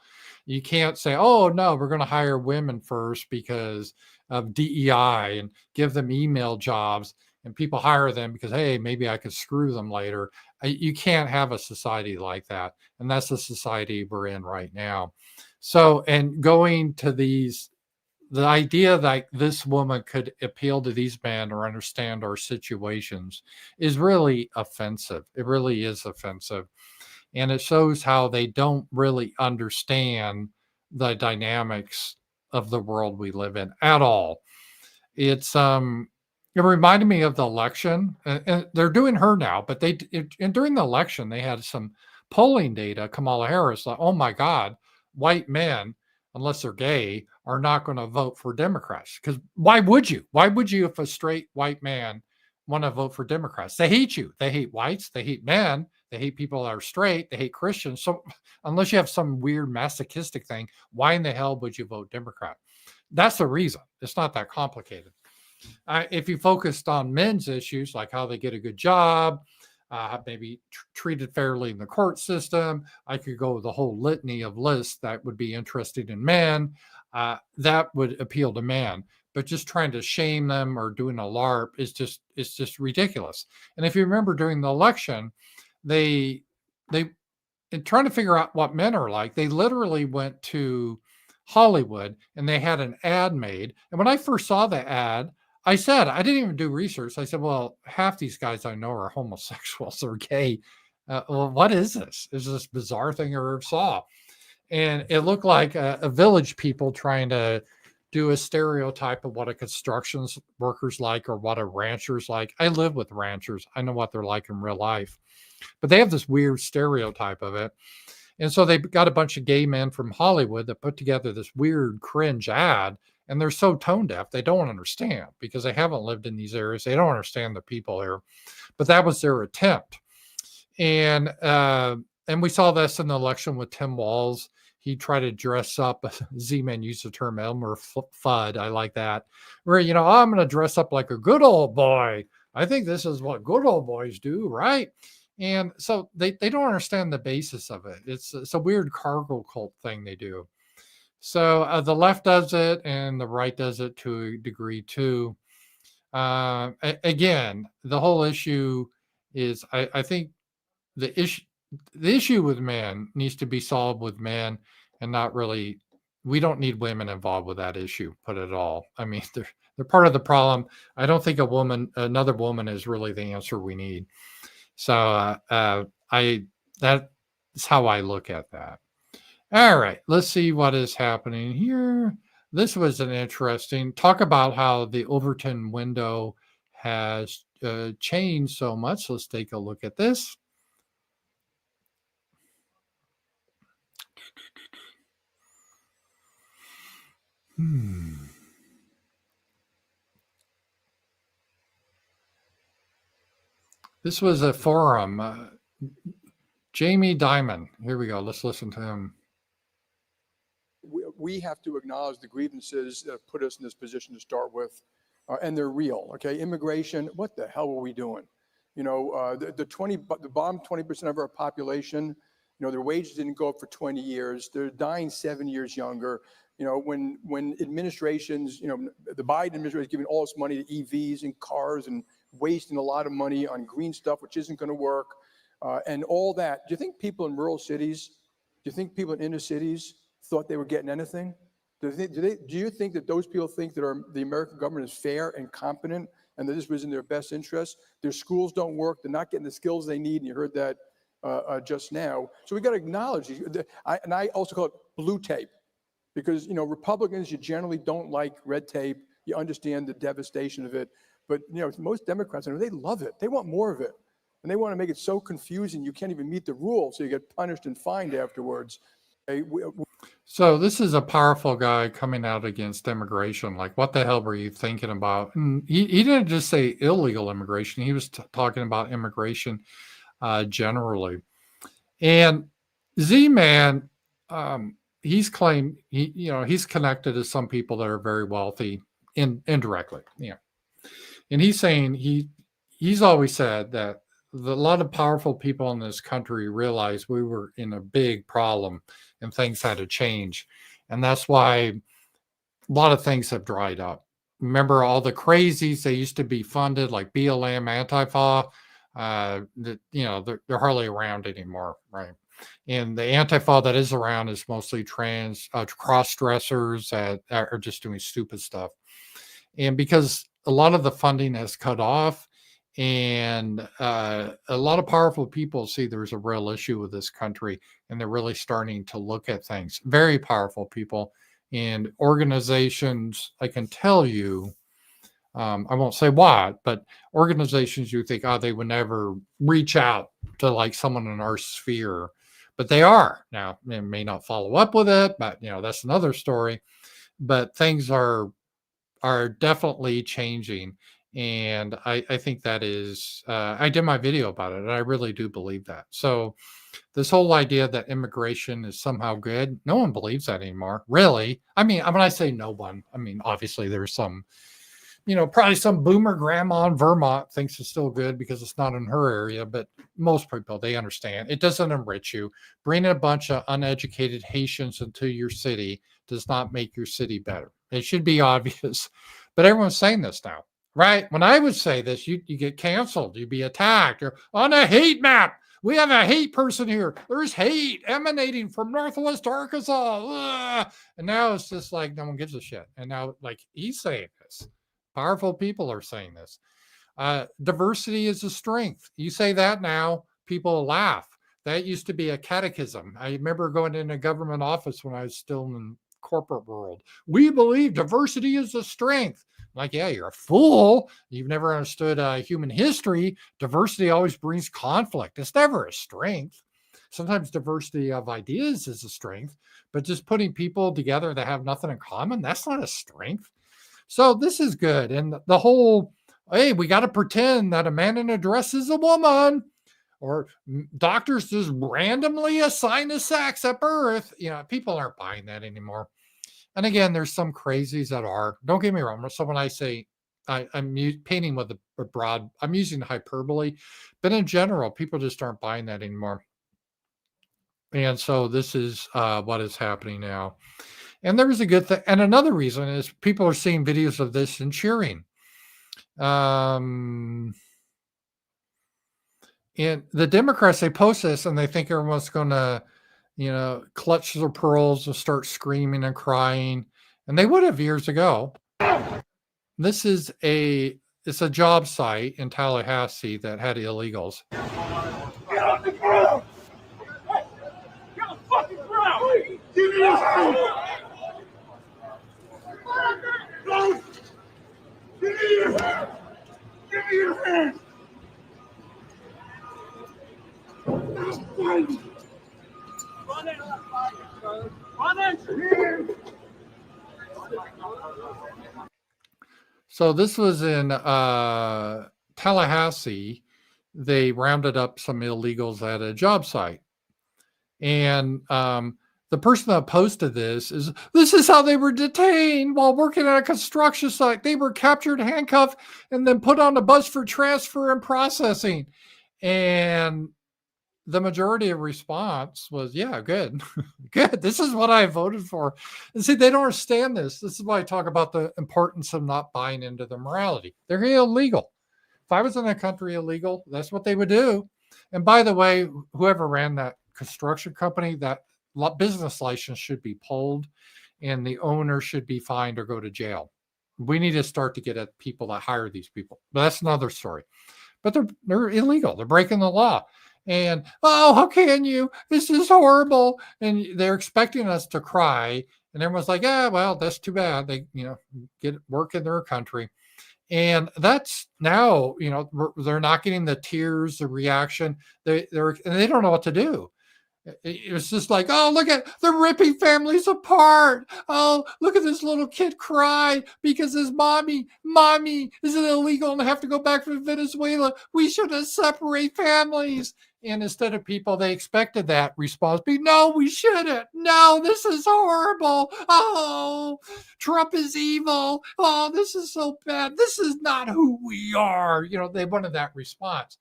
A: You can't say, oh, no, we're going to hire women first because of DEI and give them email jobs and people hire them because, hey, maybe I could screw them later. You can't have a society like that. And that's the society we're in right now. So, and going to these, the idea that this woman could appeal to these men or understand our situations is really offensive. It really is offensive. And it shows how they don't really understand the dynamics of the world we live in at all. It reminded me of the election, and they're doing her now, but and during the election, they had some polling data, Kamala Harris, like, oh my God, white men, unless they're gay, are not going to vote for Democrats. Because why would you? Why would you, if a straight white man want to vote for Democrats? They hate you. They hate whites. They hate men. They hate people that are straight. They hate Christians. So unless you have some weird masochistic thing, why in the hell would you vote Democrat? That's the reason. It's not that complicated. If you focused on men's issues, like how they get a good job, maybe treated fairly in the court system, I could go with the whole litany of lists that would be interested in men. That would appeal to men. But just trying to shame them or doing a LARP it's just ridiculous. And if you remember during the election, they in trying to figure out what men are like, they literally went to Hollywood and they had an ad made. And when I first saw the ad, I said, I didn't even do research. I said, well, half these guys I know are homosexuals or gay. Well, what is this? Is this bizarre thing I ever saw? And it looked like a village people trying to do a stereotype of what a construction worker's like or what a rancher's like. I live with ranchers. I know what they're like in real life. But they have this weird stereotype of it. And so they got a bunch of gay men from Hollywood that put together this weird cringe ad. And they're so tone deaf, they don't understand because they haven't lived in these areas. They don't understand the people here. But that was their attempt. And we saw this in the election with Tim Walz. He tried to dress up. Z-Man used the term Elmer Fudd. I like that. Where, I'm going to dress up like a good old boy. I think this is what good old boys do, right? And so they don't understand the basis of it. It's a weird cargo cult thing they do. So the left does it and the right does it to a degree too. Again, the whole issue is I think the issue with men needs to be solved with men and not really, we don't need women involved with that issue, put it all. I mean, they're part of the problem. I don't think another woman is really the answer we need. So that's how I look at that. All right, let's see what is happening here. This was an interesting talk about how the Overton window has changed so much. Let's take a look at this. This was a forum. Jamie Dimon. Here we go. Let's listen to him.
F: We have to acknowledge the grievances that put us in this position to start with, and they're real. Okay, immigration. What the hell were we doing? The bottom 20% of our population, their wages didn't go up for 20 years. They're dying 7 years younger. When administrations, the Biden administration is giving all this money to EVs and cars and wasting a lot of money on green stuff, which isn't going to work, and all that. Do you think people in rural cities, do you think people in inner cities thought they were getting anything? Do you think that those people think that the American government is fair and competent and that this was in their best interest? Their schools don't work. They're not getting the skills they need. And you heard that just now. So we got to acknowledge these. And I also call it blue tape because, Republicans, you generally don't like red tape. You understand the devastation of it. But, most Democrats, they love it. They want more of it. And they want to make it so confusing you can't even meet the rules. So you get punished and fined afterwards.
A: So this is a powerful guy coming out against immigration. Like, what the hell were you thinking about? And he didn't just say illegal immigration. He was talking about immigration generally. And Z-Man, he's claimed, he's connected to some people that are very wealthy indirectly. Yeah. And he's saying he's always said that a lot of powerful people in this country realized we were in a big problem and things had to change. And that's why a lot of things have dried up. Remember all the crazies, they used to be funded like BLM, Antifa, they're hardly around anymore, right? And the Antifa that is around is mostly trans, cross-dressers that are just doing stupid stuff. And because a lot of the funding has cut off, And a lot of powerful people see there's a real issue with this country, and they're really starting to look at things. Very powerful people and organizations. I can tell you, I won't say what, but organizations you think, oh, they would never reach out to like someone in our sphere, but they are. Now, they may not follow up with it, but that's another story. But things are definitely changing. And I think that is, I did my video about it, and I really do believe that. So this whole idea that immigration is somehow good, no one believes that anymore, really. I mean, when I say no one, I mean, obviously there's some, probably some boomer grandma in Vermont thinks it's still good because it's not in her area, but most people, they understand. It doesn't enrich you. Bringing a bunch of uneducated Haitians into your city does not make your city better. It should be obvious, but everyone's saying this now, right? When I would say this, you get canceled, you'd be attacked. You're on a hate map. We have a hate person here. There's hate emanating from Northwest Arkansas. Ugh. And now it's just like no one gives a shit. And now, like, he's saying this. Powerful people are saying this. Diversity is a strength. You say that now, people laugh. That used to be a catechism. I remember going in a government office when I was still in corporate world. We believe diversity is a strength. Like, yeah, you're a fool. You've never understood human history. Diversity always brings conflict. It's never a strength. Sometimes diversity of ideas is a strength, but just putting people together that have nothing in common, that's not a strength. So this is good. And the whole, hey, we got to pretend that a man in a dress is a woman, or doctors just randomly assign a sex at birth. People aren't buying that anymore. And again, there's some crazies that are. Don't get me wrong. So when I say I'm painting with a broad, I'm using hyperbole, but in general, people just aren't buying that anymore. And so this is what is happening now. And there was a good thing. And another reason is people are seeing videos of this and cheering. And the Democrats, they post this and they think everyone's going to, clutch their pearls and start screaming and crying. And they would have years ago. This is it's a job site in Tallahassee that had illegals.
G: Get off the ground! Hey, get off the fucking ground! Give me your hand! No! Give me your hand! Give me your hand! Stop fighting!
A: So this was in Tallahassee. They rounded up some illegals at a job site. And the person that posted this is how they were detained while working at a construction site. They were captured, handcuffed, and then put on a bus for transfer and processing. And the majority of response was, yeah, good. Good. This is what I voted for. And see, they don't understand this. This is why I talk about the importance of not buying into the morality. They're illegal. If I was in a country illegal, that's what they would do. And by the way, whoever ran that construction company, that business license should be pulled and the owner should be fined or go to jail. We need to start to get at people that hire these people. But that's another story. But they're illegal. They're breaking the law. And, oh, how can you? This is horrible. And they're expecting us to cry. And everyone's like, yeah, well, that's too bad. They, get work in their country. And that's now, they're not getting the tears, the reaction. And they don't know what to do. It was just like, oh, look at, they're ripping families apart. Oh, look at this little kid cry because his mommy is illegal and they have to go back to Venezuela. We should separate families. And instead of people, they expected that response be, no, we shouldn't. No, this is horrible. Oh, Trump is evil. Oh, this is so bad. This is not who we are. They wanted that response.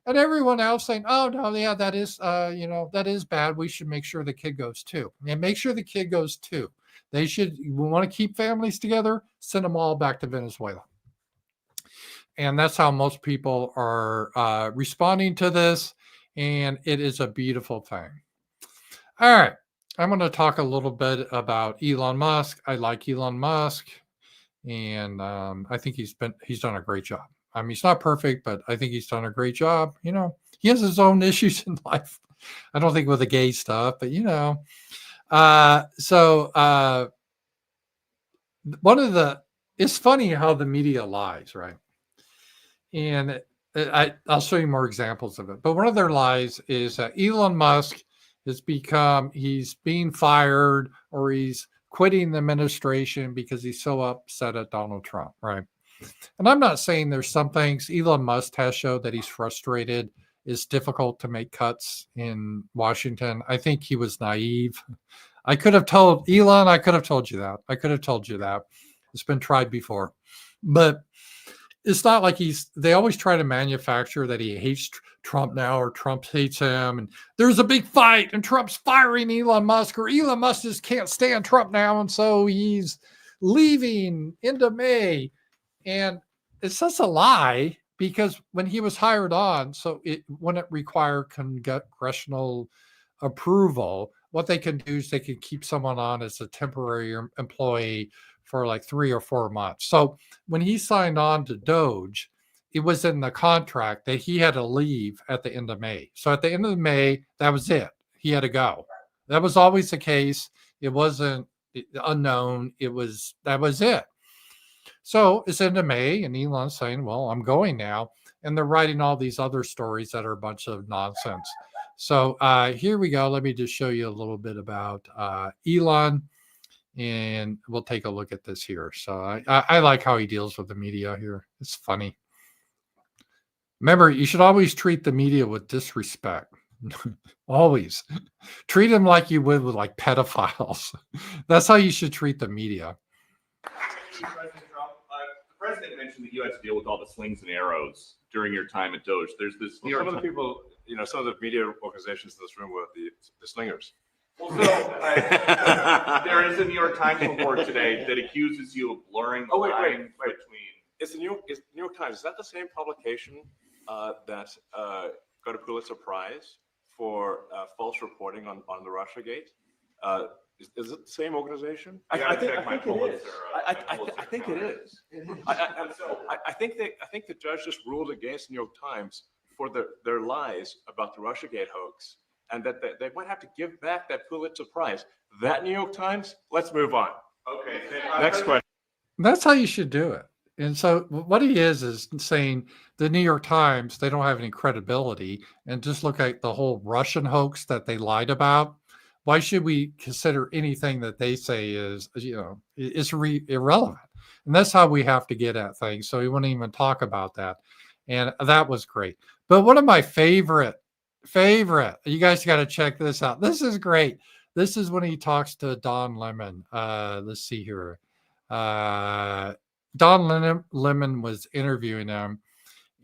A: And everyone else saying, oh, no, yeah, that is, that is bad. We should make sure the kid goes too. And make sure the kid goes too. We want to keep families together, send them all back to Venezuela. And that's how most people are responding to this. And it is a beautiful thing. All right. I'm going to talk a little bit about Elon Musk. I like Elon Musk. And I think he's done a great job. I mean, he's not perfect, but I think he's done a great job. You know, he has his own issues in life. I don't think with the gay stuff, but you know. One of the, it's funny how the media lies, right? And I'll show you more examples of it. But one of their lies is that Elon Musk he's being fired or he's quitting the administration because he's so upset at Donald Trump, right? And I'm not saying there's some things Elon Musk has showed that he's frustrated. It's difficult to make cuts in Washington. I think he was naive. I could have told Elon, I could have told you that. I could have told you that. It's been tried before. But it's not like they always try to manufacture that he hates Trump now or Trump hates him. And there's a big fight and Trump's firing Elon Musk or Elon Musk just can't stand Trump now. And so he's leaving into May. And it's such a lie because when he was hired on, so it wouldn't require congressional approval. What they can do is they can keep someone on as a temporary employee for like 3 or 4 months. So when he signed on to Doge, it was in the contract that he had to leave at the end of May. So at the end of May, that was it. He had to go. That was always the case. It wasn't unknown. That was it. So it's into May, and Elon's saying, well, I'm going now. And they're writing all these other stories that are a bunch of nonsense. So here we go. Let me just show you a little bit about Elon, and we'll take a look at this here. So I like how he deals with the media here. It's funny. Remember, you should always treat the media with disrespect. Always. Treat them like you would with like pedophiles. That's how you should treat the media.
H: President Trump, the president mentioned that you had to deal with all the slings and arrows during your time at Doge. There's this.
I: Well, some of the people, some of the media organizations in this room were the slingers.
H: Well, so there is a New York Times report today that accuses you of blurring the line between.
I: Is the New York Times, is that the same publication that got a Pulitzer Prize for false reporting on the Russiagate? Is it the same organization?
H: I think it is.
I: I think it is. I think the judge just ruled against the New York Times for their lies about the Russiagate hoax, and that they might have to give back that Pulitzer Prize. That New York Times. Let's move on.
H: Okay.
I: Next question.
A: That's how you should do it. And so what he is saying the New York Times, they don't have any credibility, and just look at the whole Russian hoax that they lied about. Why should we consider anything that they say is irrelevant? And that's how we have to get at things. So he wouldn't even talk about that. And that was great. But one of my favorite, you guys got to check this out. This is great. This is when he talks to Don Lemon. Let's see here. Don Lemon was interviewing him,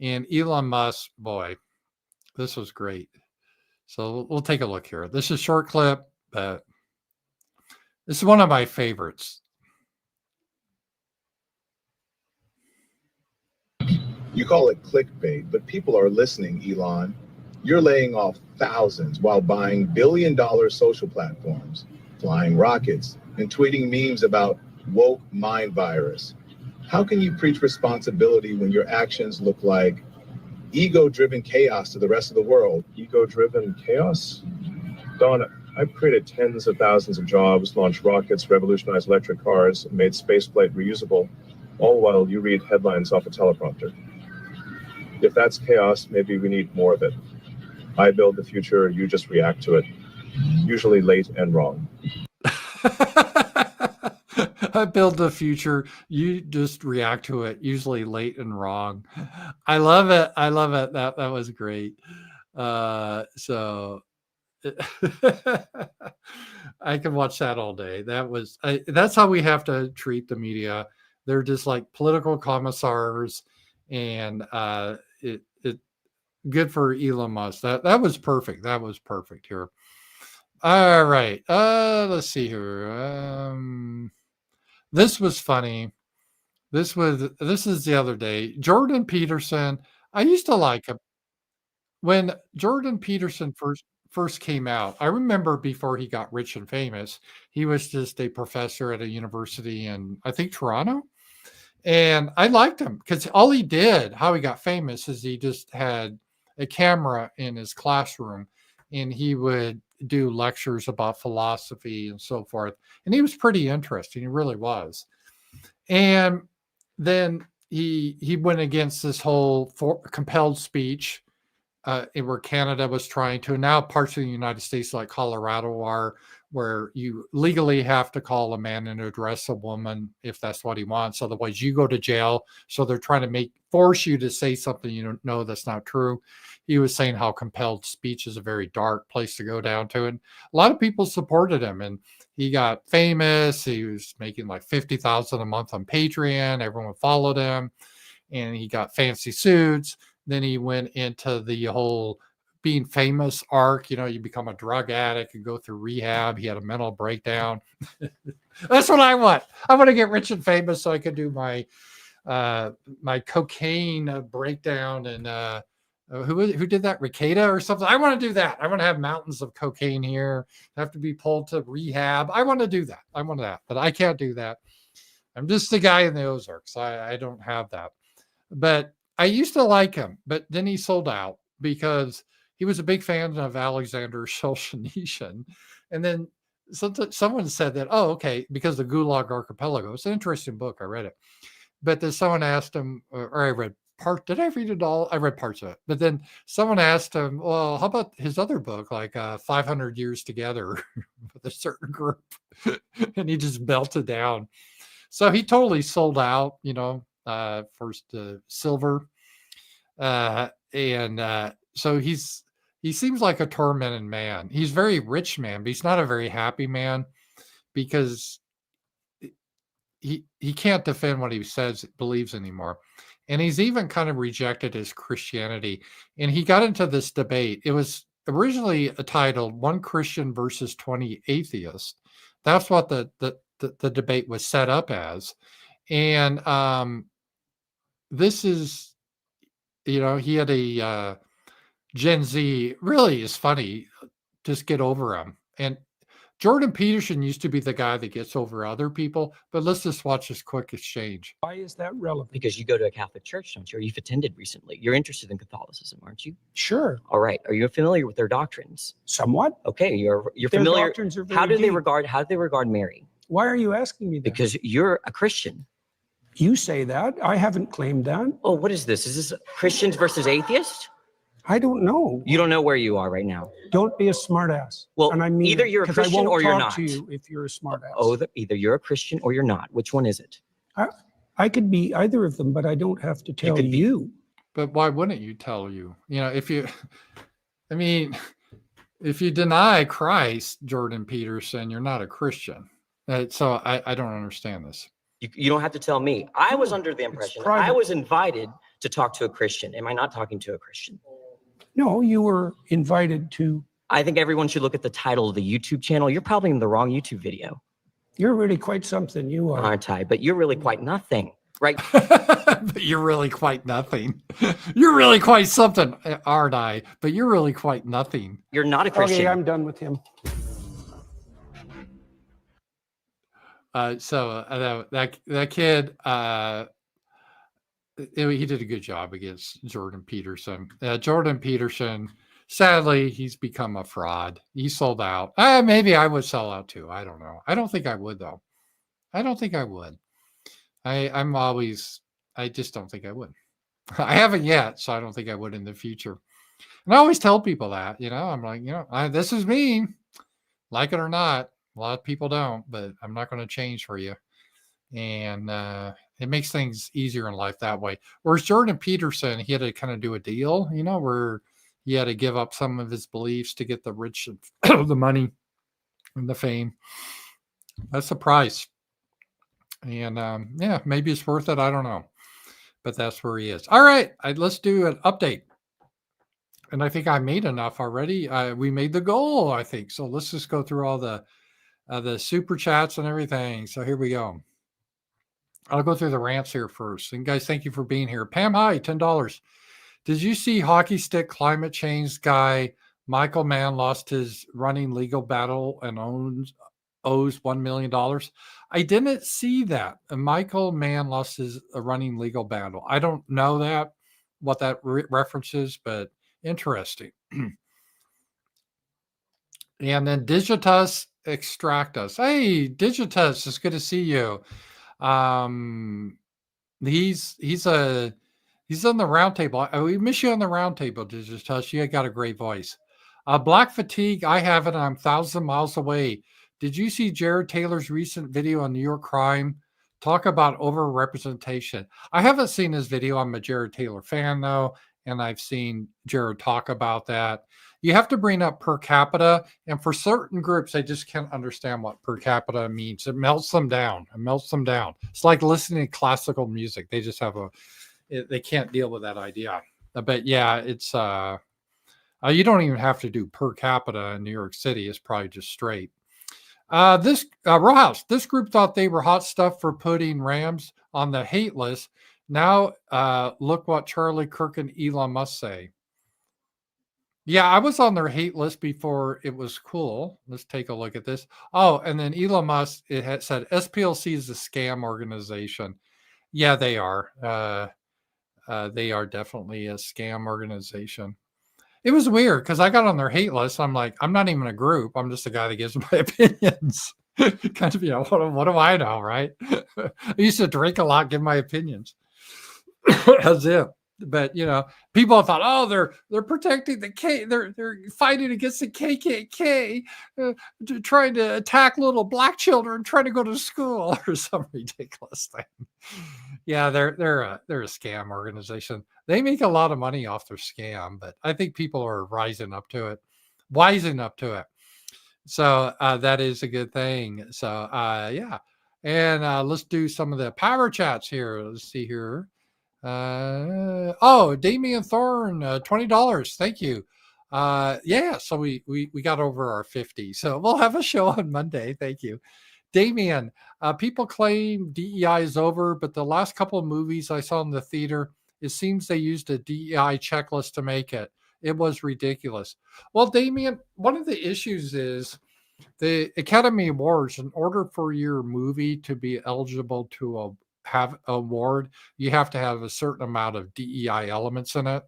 A: and Elon Musk, boy, this was great. So we'll take a look here. This is a short clip, but this is one of my favorites.
J: You call it clickbait, but people are listening, Elon. You're laying off thousands while buying billion-dollar social platforms, flying rockets, and tweeting memes about woke mind virus. How can you preach responsibility when your actions look like ego-driven chaos to the rest of the world?
K: Ego-driven chaos? Don, I've created tens of thousands of jobs, launched rockets, revolutionized electric cars, and made spaceflight reusable, all while you read headlines off a teleprompter. If that's chaos, maybe we need more of it. I build the future, you just react to it, usually late and wrong.
A: I build the future. You just react to it, usually late and wrong. I love it. That was great. So I can watch that all day. That's how we have to treat the media. They're just like political commissars, and it good for Elon Musk. That was perfect. That was perfect here. All right. Let's see here. This was funny. This is the other day. Jordan Peterson. I used to like him when Jordan Peterson first came out. I remember before he got rich and famous, he was just a professor at a university in, I think, Toronto. And I liked him because all he did, how he got famous, is he just had a camera in his classroom and he would do lectures about philosophy and so forth. And he was pretty interesting. He really was. And then he went against this whole compelled speech where Canada was trying to, and now parts of the United States like Colorado are, where you legally have to call a man and address a woman if that's what he wants. Otherwise, you go to jail. So they're trying to force you to say something you don't know that's not true. He was saying how compelled speech is a very dark place to go down to. And a lot of people supported him, and he got famous. He was making like $50,000 a month on Patreon. Everyone followed him, and he got fancy suits. Then he went into the whole being famous arc. You become a drug addict and go through rehab. He had a mental breakdown. That's what I want. I want to get rich and famous so I can do my cocaine breakdown. And who did that? Ricada or something. I want to do that. I want to have mountains of cocaine here. Have to be pulled to rehab. I want to do that. I want that, but I can't do that. I'm just the guy in the Ozarks. I don't have that. But I used to like him, but then he sold out because he was a big fan of Alexander Solzhenitsyn. And then someone said that, oh, okay, because the Gulag Archipelago. It's an interesting book. I read it. But then someone asked him, or I read part. Did I read it all? I read parts of it. But then someone asked him, well, how about his other book, like 500 Years Together with a certain group? And he just belted down. So he totally sold out, first silver. So he seems like a tormented man. He's a very rich man, but he's not a very happy man because he can't defend what he believes anymore. And he's even kind of rejected his Christianity. And he got into this debate. It was originally titled One Christian versus 20 Atheists. That's what the debate was set up as. And this is, he had a Gen Z, really is funny. Just get over him. And Jordan Peterson used to be the guy that gets over other people, but let's just watch this quick exchange.
L: Why is that relevant?
M: Because you go to a Catholic church, don't you? Or you've attended recently. You're interested in Catholicism, aren't you?
L: Sure.
M: All right. Are you familiar with their doctrines?
L: Somewhat.
M: Okay. You're
L: Their
M: familiar.
L: doctrines are very
M: How do they
L: deep.
M: regard Mary?
L: Why are you asking me that?
M: Because you're a Christian.
L: You say that. I haven't claimed that.
M: Oh, what is this? Is this Christians versus atheists?
L: I don't know.
M: You don't know where you are right now.
L: Don't be a smartass.
M: Well,
L: and I mean
M: either you're a
L: 'cause I
M: Christian
L: won't
M: or you're
L: talk
M: not.
L: to you if you're a smartass.
M: Oh, either you're a Christian or you're not. Which one is it?
L: I could be either of them, but I don't have to tell you.
A: But why wouldn't you tell you? If you deny Christ, Jordan Peterson, you're not a Christian. So I don't understand this.
M: You don't have to tell me. I was under the impression I was invited to talk to a Christian. Am I not talking to a Christian?
L: No, you were invited to.
M: I think everyone should look at the title of the YouTube channel. You're probably in the wrong YouTube video.
L: You're really quite something. You are.
M: Aren't I? But you're really quite nothing, right?
A: But you're really quite nothing. You're really quite something, aren't I? But you're really quite nothing.
M: You're not a Christian.
L: Okay, I'm done with him.
A: That kid, he did a good job against Jordan Peterson. Jordan Peterson, sadly, he's become a fraud. He sold out. Maybe I would sell out too. I don't know. I don't think I would though. I don't think I would. I just don't think I would. I haven't yet, so I don't think I would in the future. And I always tell people that, I'm like, this is me, like it or not. A lot of people don't, but I'm not going to change for you. And it makes things easier in life that way. Whereas Jordan Peterson, he had to kind of do a deal, where he had to give up some of his beliefs to get the rich and the money and the fame. That's the price. And maybe it's worth it. I don't know. But that's where he is. All right. Let's do an update. And I think I made enough already. We made the goal, I think. So let's just go through all the super chats and everything. So here we go. I'll go through the rants here first. And guys, thank you for being here. Pam, hi, $10. Did you see hockey stick climate change guy Michael Mann lost his running legal battle and owes $1 million. I didn't see that. Michael Mann lost his running legal battle. I don't know what that reference is, but interesting. And then Digitus Extractus. Hey, Digitus, it's good to see you. He's on the roundtable. We miss you on the roundtable, Digitus. You got a great voice. Black Fatigue, I haven't. I'm 1,000 miles away. Did you see Jared Taylor's recent video on New York crime? Talk about overrepresentation. I haven't seen his video. I'm a Jared Taylor fan, though, and I've seen Jared talk about that. You have to bring up per capita, and for certain groups, they just can't understand what per capita means. It melts them down. It's like listening to classical music. They just have they can't deal with that idea. But yeah, it's you don't even have to do per capita in New York City. It's probably just straight. This Rowhouse, this group thought they were hot stuff for putting Rams on the hate list. Now look what Charlie Kirk and Elon Musk say. Yeah, I was on their hate list before it was cool. Let's take a look at this. Oh, and then Elon Musk, it had said SPLC is a scam organization. Yeah, they are. They are definitely a scam organization. It was weird because I got on their hate list. I'm like, I'm not even a group. I'm just a guy that gives my opinions. Kind of, what do I know, right? I used to drink a lot, give my opinions. That's it. But people thought, oh, they're protecting the they're fighting against the KKK, trying to attack little black children trying to go to school or some ridiculous thing. Yeah, they're a scam organization. They make a lot of money off their scam, but I think people are wising up to it. So that is a good thing. So yeah, and let's do some of the power chats here. Let's see here. Damian Thorne, $20. Thank you. Yeah, so we got over our 50. So we'll have a show on Monday. Thank you. Damian, people claim DEI is over, but the last couple of movies I saw in the theater, it seems they used a DEI checklist to make it. It was ridiculous. Well, Damian, one of the issues is the Academy Awards, in order for your movie to be eligible to have an award, you have to have a certain amount of DEI elements in it.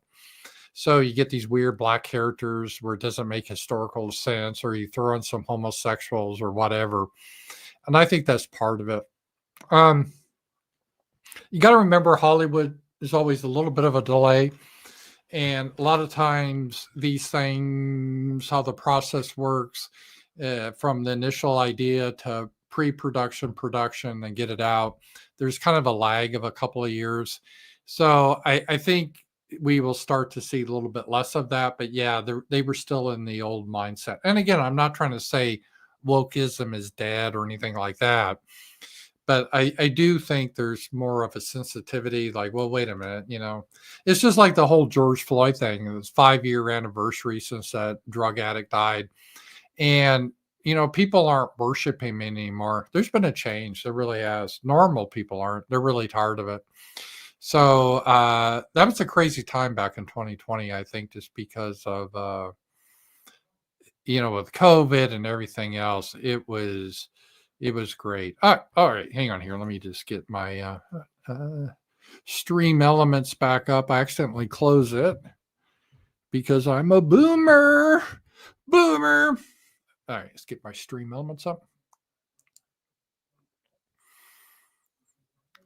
A: So you get these weird black characters where it doesn't make historical sense, or you throw in some homosexuals or whatever. And I think that's part of it. You got to remember, Hollywood is always a little bit of a delay. And a lot of times these things, how the process works, from the initial idea to pre-production, production, and get it out, there's kind of a lag of a couple of years. So I think we will start to see a little bit less of that. But yeah, they were still in the old mindset. And again, I'm not trying to say wokeism is dead or anything like that. But I do think there's more of a sensitivity, like, well, wait a minute, it's just like the whole George Floyd thing. It was 5-year anniversary since that drug addict died. And, people aren't worshiping him anymore. There's been a change. There really has. Normal people aren't. They're really tired of it. So that was a crazy time back in 2020, I think, just because of, with COVID and everything else. It was great. All right, hang on here. Let me just get my Streamelements back up. I accidentally close it because I'm a boomer. All right, let's get my Streamelements up.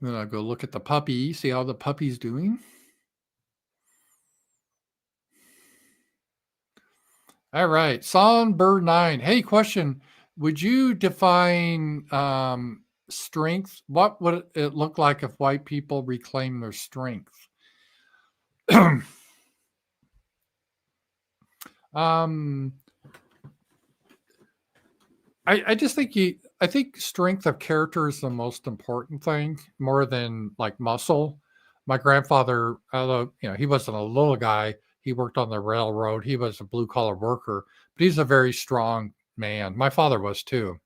A: Then I'll go look at the puppy, see how the puppy's doing. All right, Songbird 9. Hey, question. Would you define strength? What would it look like if white people reclaim their strength? I just think I think strength of character is the most important thing, more than like muscle. My grandfather, although he wasn't a little guy, he worked on the railroad. He was a blue collar worker, but he's a very strong man. My father was too,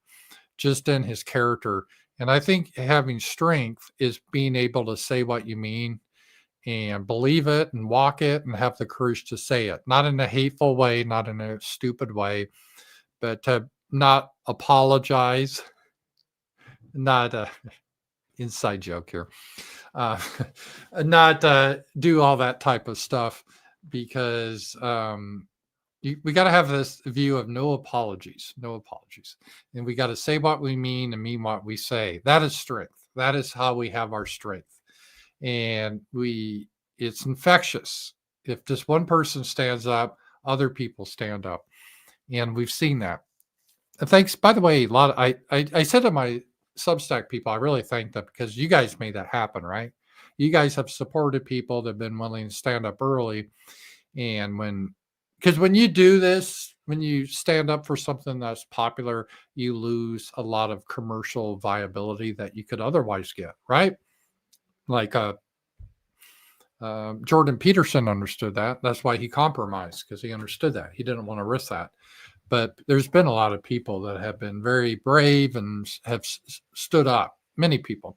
A: just in his character. And I think having strength is being able to say what you mean and believe it and walk it and have the courage to say it, not in a hateful way, not in a stupid way, but to not apologize, not inside joke here, not do all that type of stuff, because we got to have this view of no apologies, and we got to say what we mean and mean what we say. That is strength. That is how we have our strength, and it's infectious. If just one person stands up, other people stand up, and we've seen that. And thanks, by the way, I said to my Substack people, I really thank them, because you guys made that happen, right? You guys have supported people that have been willing to stand up early. And because when you do this, when you stand up for something that's popular, you lose a lot of commercial viability that you could otherwise get, right? Like Jordan Peterson understood that. That's why he compromised, because he understood that. He didn't want to risk that. But there's been a lot of people that have been very brave and have stood up, many people,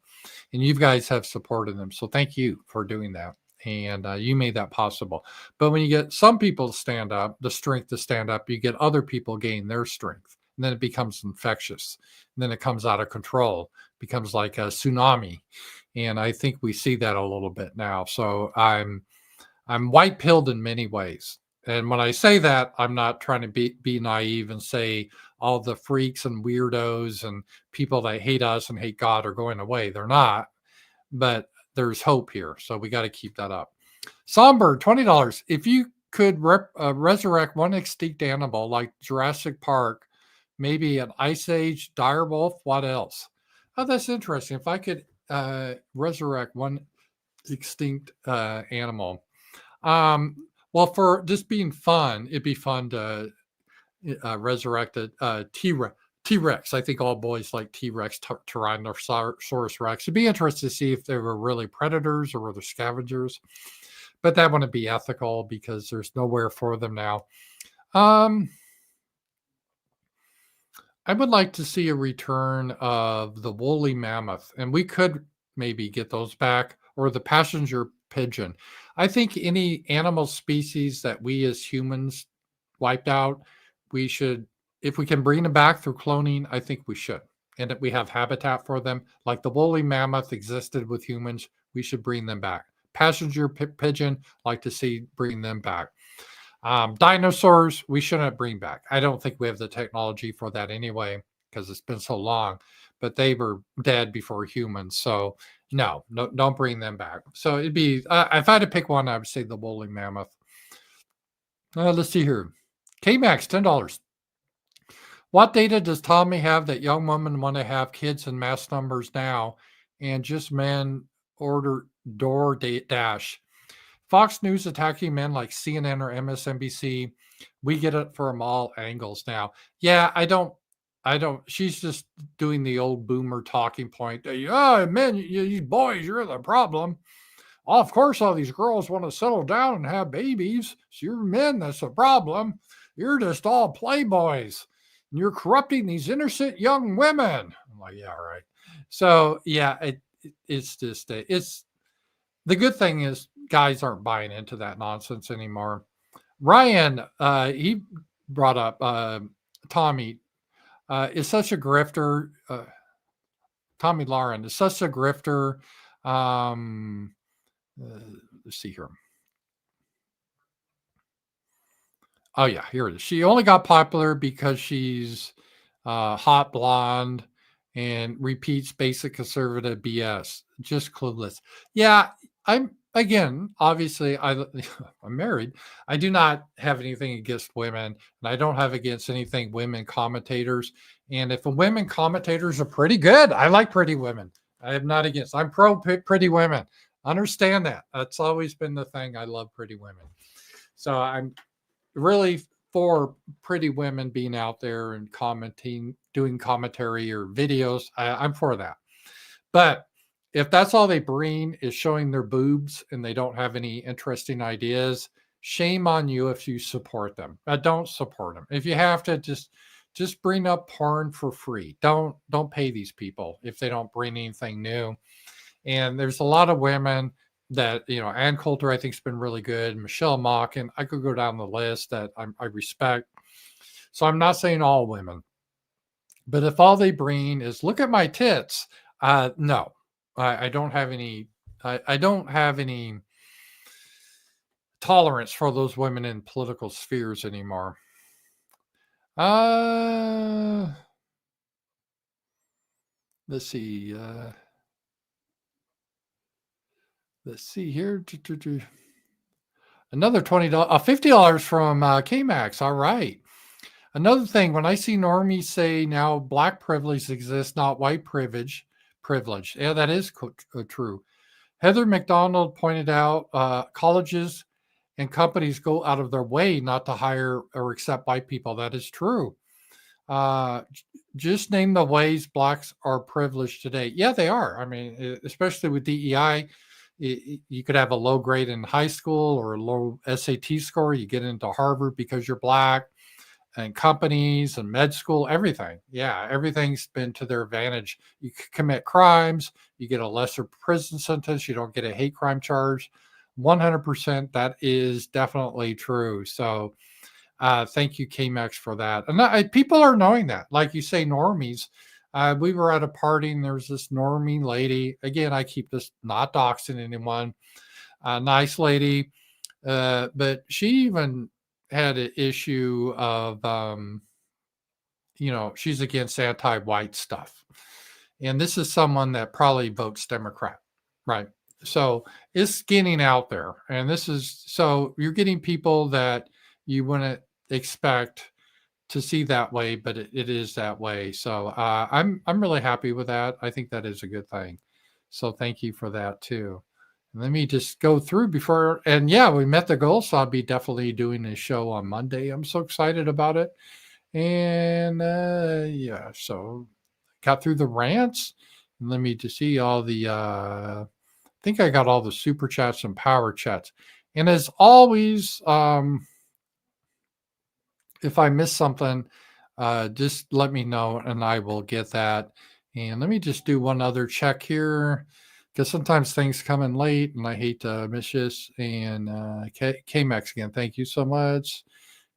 A: and you guys have supported them. So thank you for doing that. And you made that possible. But when you get some people to stand up, the strength to stand up, you get other people gain their strength. And then it becomes infectious. And then it comes out of control, becomes like a tsunami. And I think we see that a little bit now. So I'm white-pilled in many ways. And when I say that, I'm not trying to be naive and say all the freaks and weirdos and people that hate us and hate God are going away. They're not, but there's hope here. So we got to keep that up. Songbird, $20. If you could resurrect one extinct animal like Jurassic Park, maybe an Ice Age dire wolf, what else? Oh, that's interesting. If I could resurrect one extinct animal. Well, for just being fun, it'd be fun to resurrect a T-Rex. I think all boys like T-Rex, Tyrannosaurus Rex. It'd be interesting to see if they were really predators or were they scavengers. But that wouldn't be ethical because there's nowhere for them now. I would like to see a return of the woolly mammoth, and we could maybe get those back, or the passenger pigeon. I think any animal species that we as humans wiped out, we should, if we can bring them back through cloning, I think we should. And if we have habitat for them, like the woolly mammoth existed with humans, we should bring them back. Passenger pigeon, like to see bring them back. Dinosaurs, we shouldn't bring back. I don't think we have the technology for that anyway, because it's been so long, but they were dead before humans. So no, don't bring them back. So it'd be, if I had to pick one, I would say the woolly mammoth. Let's see here. K-Max, $10. What data does Tommy have that young women want to have kids in mass numbers now and just men order DoorDash? Fox News attacking men like CNN or MSNBC. We get it from all angles now. Yeah, I don't. She's just doing the old boomer talking point. Oh, men, you boys, you're the problem. Oh, of course, all these girls want to settle down and have babies. So you're men, that's the problem. You're just all playboys. And you're corrupting these innocent young women. I'm like, yeah, right. So, yeah, it's just, it's the good thing is guys aren't buying into that nonsense anymore. Ryan, he brought up Tommy. Is such a grifter. Tommy Lauren is such a grifter. Let's see here. Oh yeah, here it is. She only got popular because she's hot blonde and repeats basic conservative BS. Just clueless. Yeah, obviously I'm married. I do not have anything against women, and I don't have against anything women commentators. And if women commentators are pretty good, I like pretty women. I am not against. I'm pro pretty women. Understand that. That's always been the thing. I love pretty women. So I'm really for pretty women being out there and commenting, doing commentary or videos. I'm for that. But if that's all they bring is showing their boobs and they don't have any interesting ideas, shame on you if you support them. Don't support them. If you have to, just bring up porn for free. Don't pay these people if they don't bring anything new. And there's a lot of women that, Ann Coulter, I think, has been really good. Michelle Mock, and I could go down the list that I respect. So I'm not saying all women, But if all they bring is look at my tits, no, I don't have any. I don't have any tolerance for those women in political spheres anymore. Let's see. Let's see here. Another $20, $50 from K-Max. All right. Another thing, when I see normies say now black privilege exists, not white privilege. Yeah, that is true. Heather McDonald pointed out colleges and companies go out of their way not to hire or accept white people. That is true. Just name the ways blacks are privileged today. Yeah, they are. I mean, especially with DEI, you could have a low grade in high school or a low SAT score. You get into Harvard because you're black, and companies and med school, everything. Yeah, everything's been to their advantage. You commit crimes, you get a lesser prison sentence, you don't get a hate crime charge. 100%, that is definitely true. So thank you, K-Max, for that. And people are knowing that. Like you say, normies. We were at a party and there was this normie lady. Again, I keep this not doxing anyone. Nice lady. But she even had an issue of, she's against anti-white stuff. And this is someone that probably votes Democrat, right? So it's getting out there. And so you're getting people that you wouldn't expect to see that way, but it is that way. So I'm really happy with that. I think that is a good thing. So thank you for that too. Let me just go through before, and yeah, we met the goal, so I'll be definitely doing a show on Monday. I'm so excited about it. And yeah, so got through the rants. And let me just see all the, I think I got all the super chats and power chats. And as always, if I miss something, just let me know and I will get that. And let me just do one other check here, because sometimes things come in late and I hate to miss this. And K-Max again, thank you so much.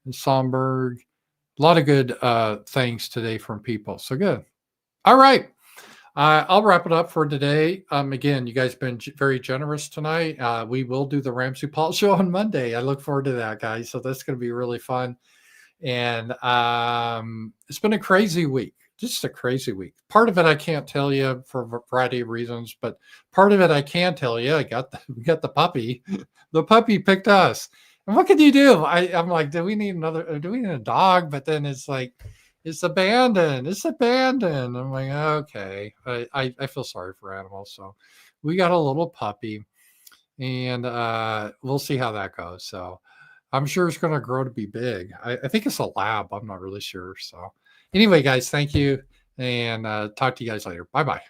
A: And Somberg, a lot of good things today from people. So good. All right. I'll wrap it up for today. Again, you guys have been very generous tonight. We will do the Ramsey Paul show on Monday. I look forward to that, guys. So that's going to be really fun. And it's been a crazy week. Just a crazy week. Part of it I can't tell you for a variety of reasons, but part of it I can tell you. We got the puppy. The puppy picked us. And what could you do? I'm like, do we need a dog? But then it's like, it's abandoned. I'm like, okay. I feel sorry for animals. So we got a little puppy, and we'll see how that goes. So I'm sure it's going to grow to be big. I think it's a lab. I'm not really sure. So anyway, guys, thank you. And talk to you guys later. Bye-bye.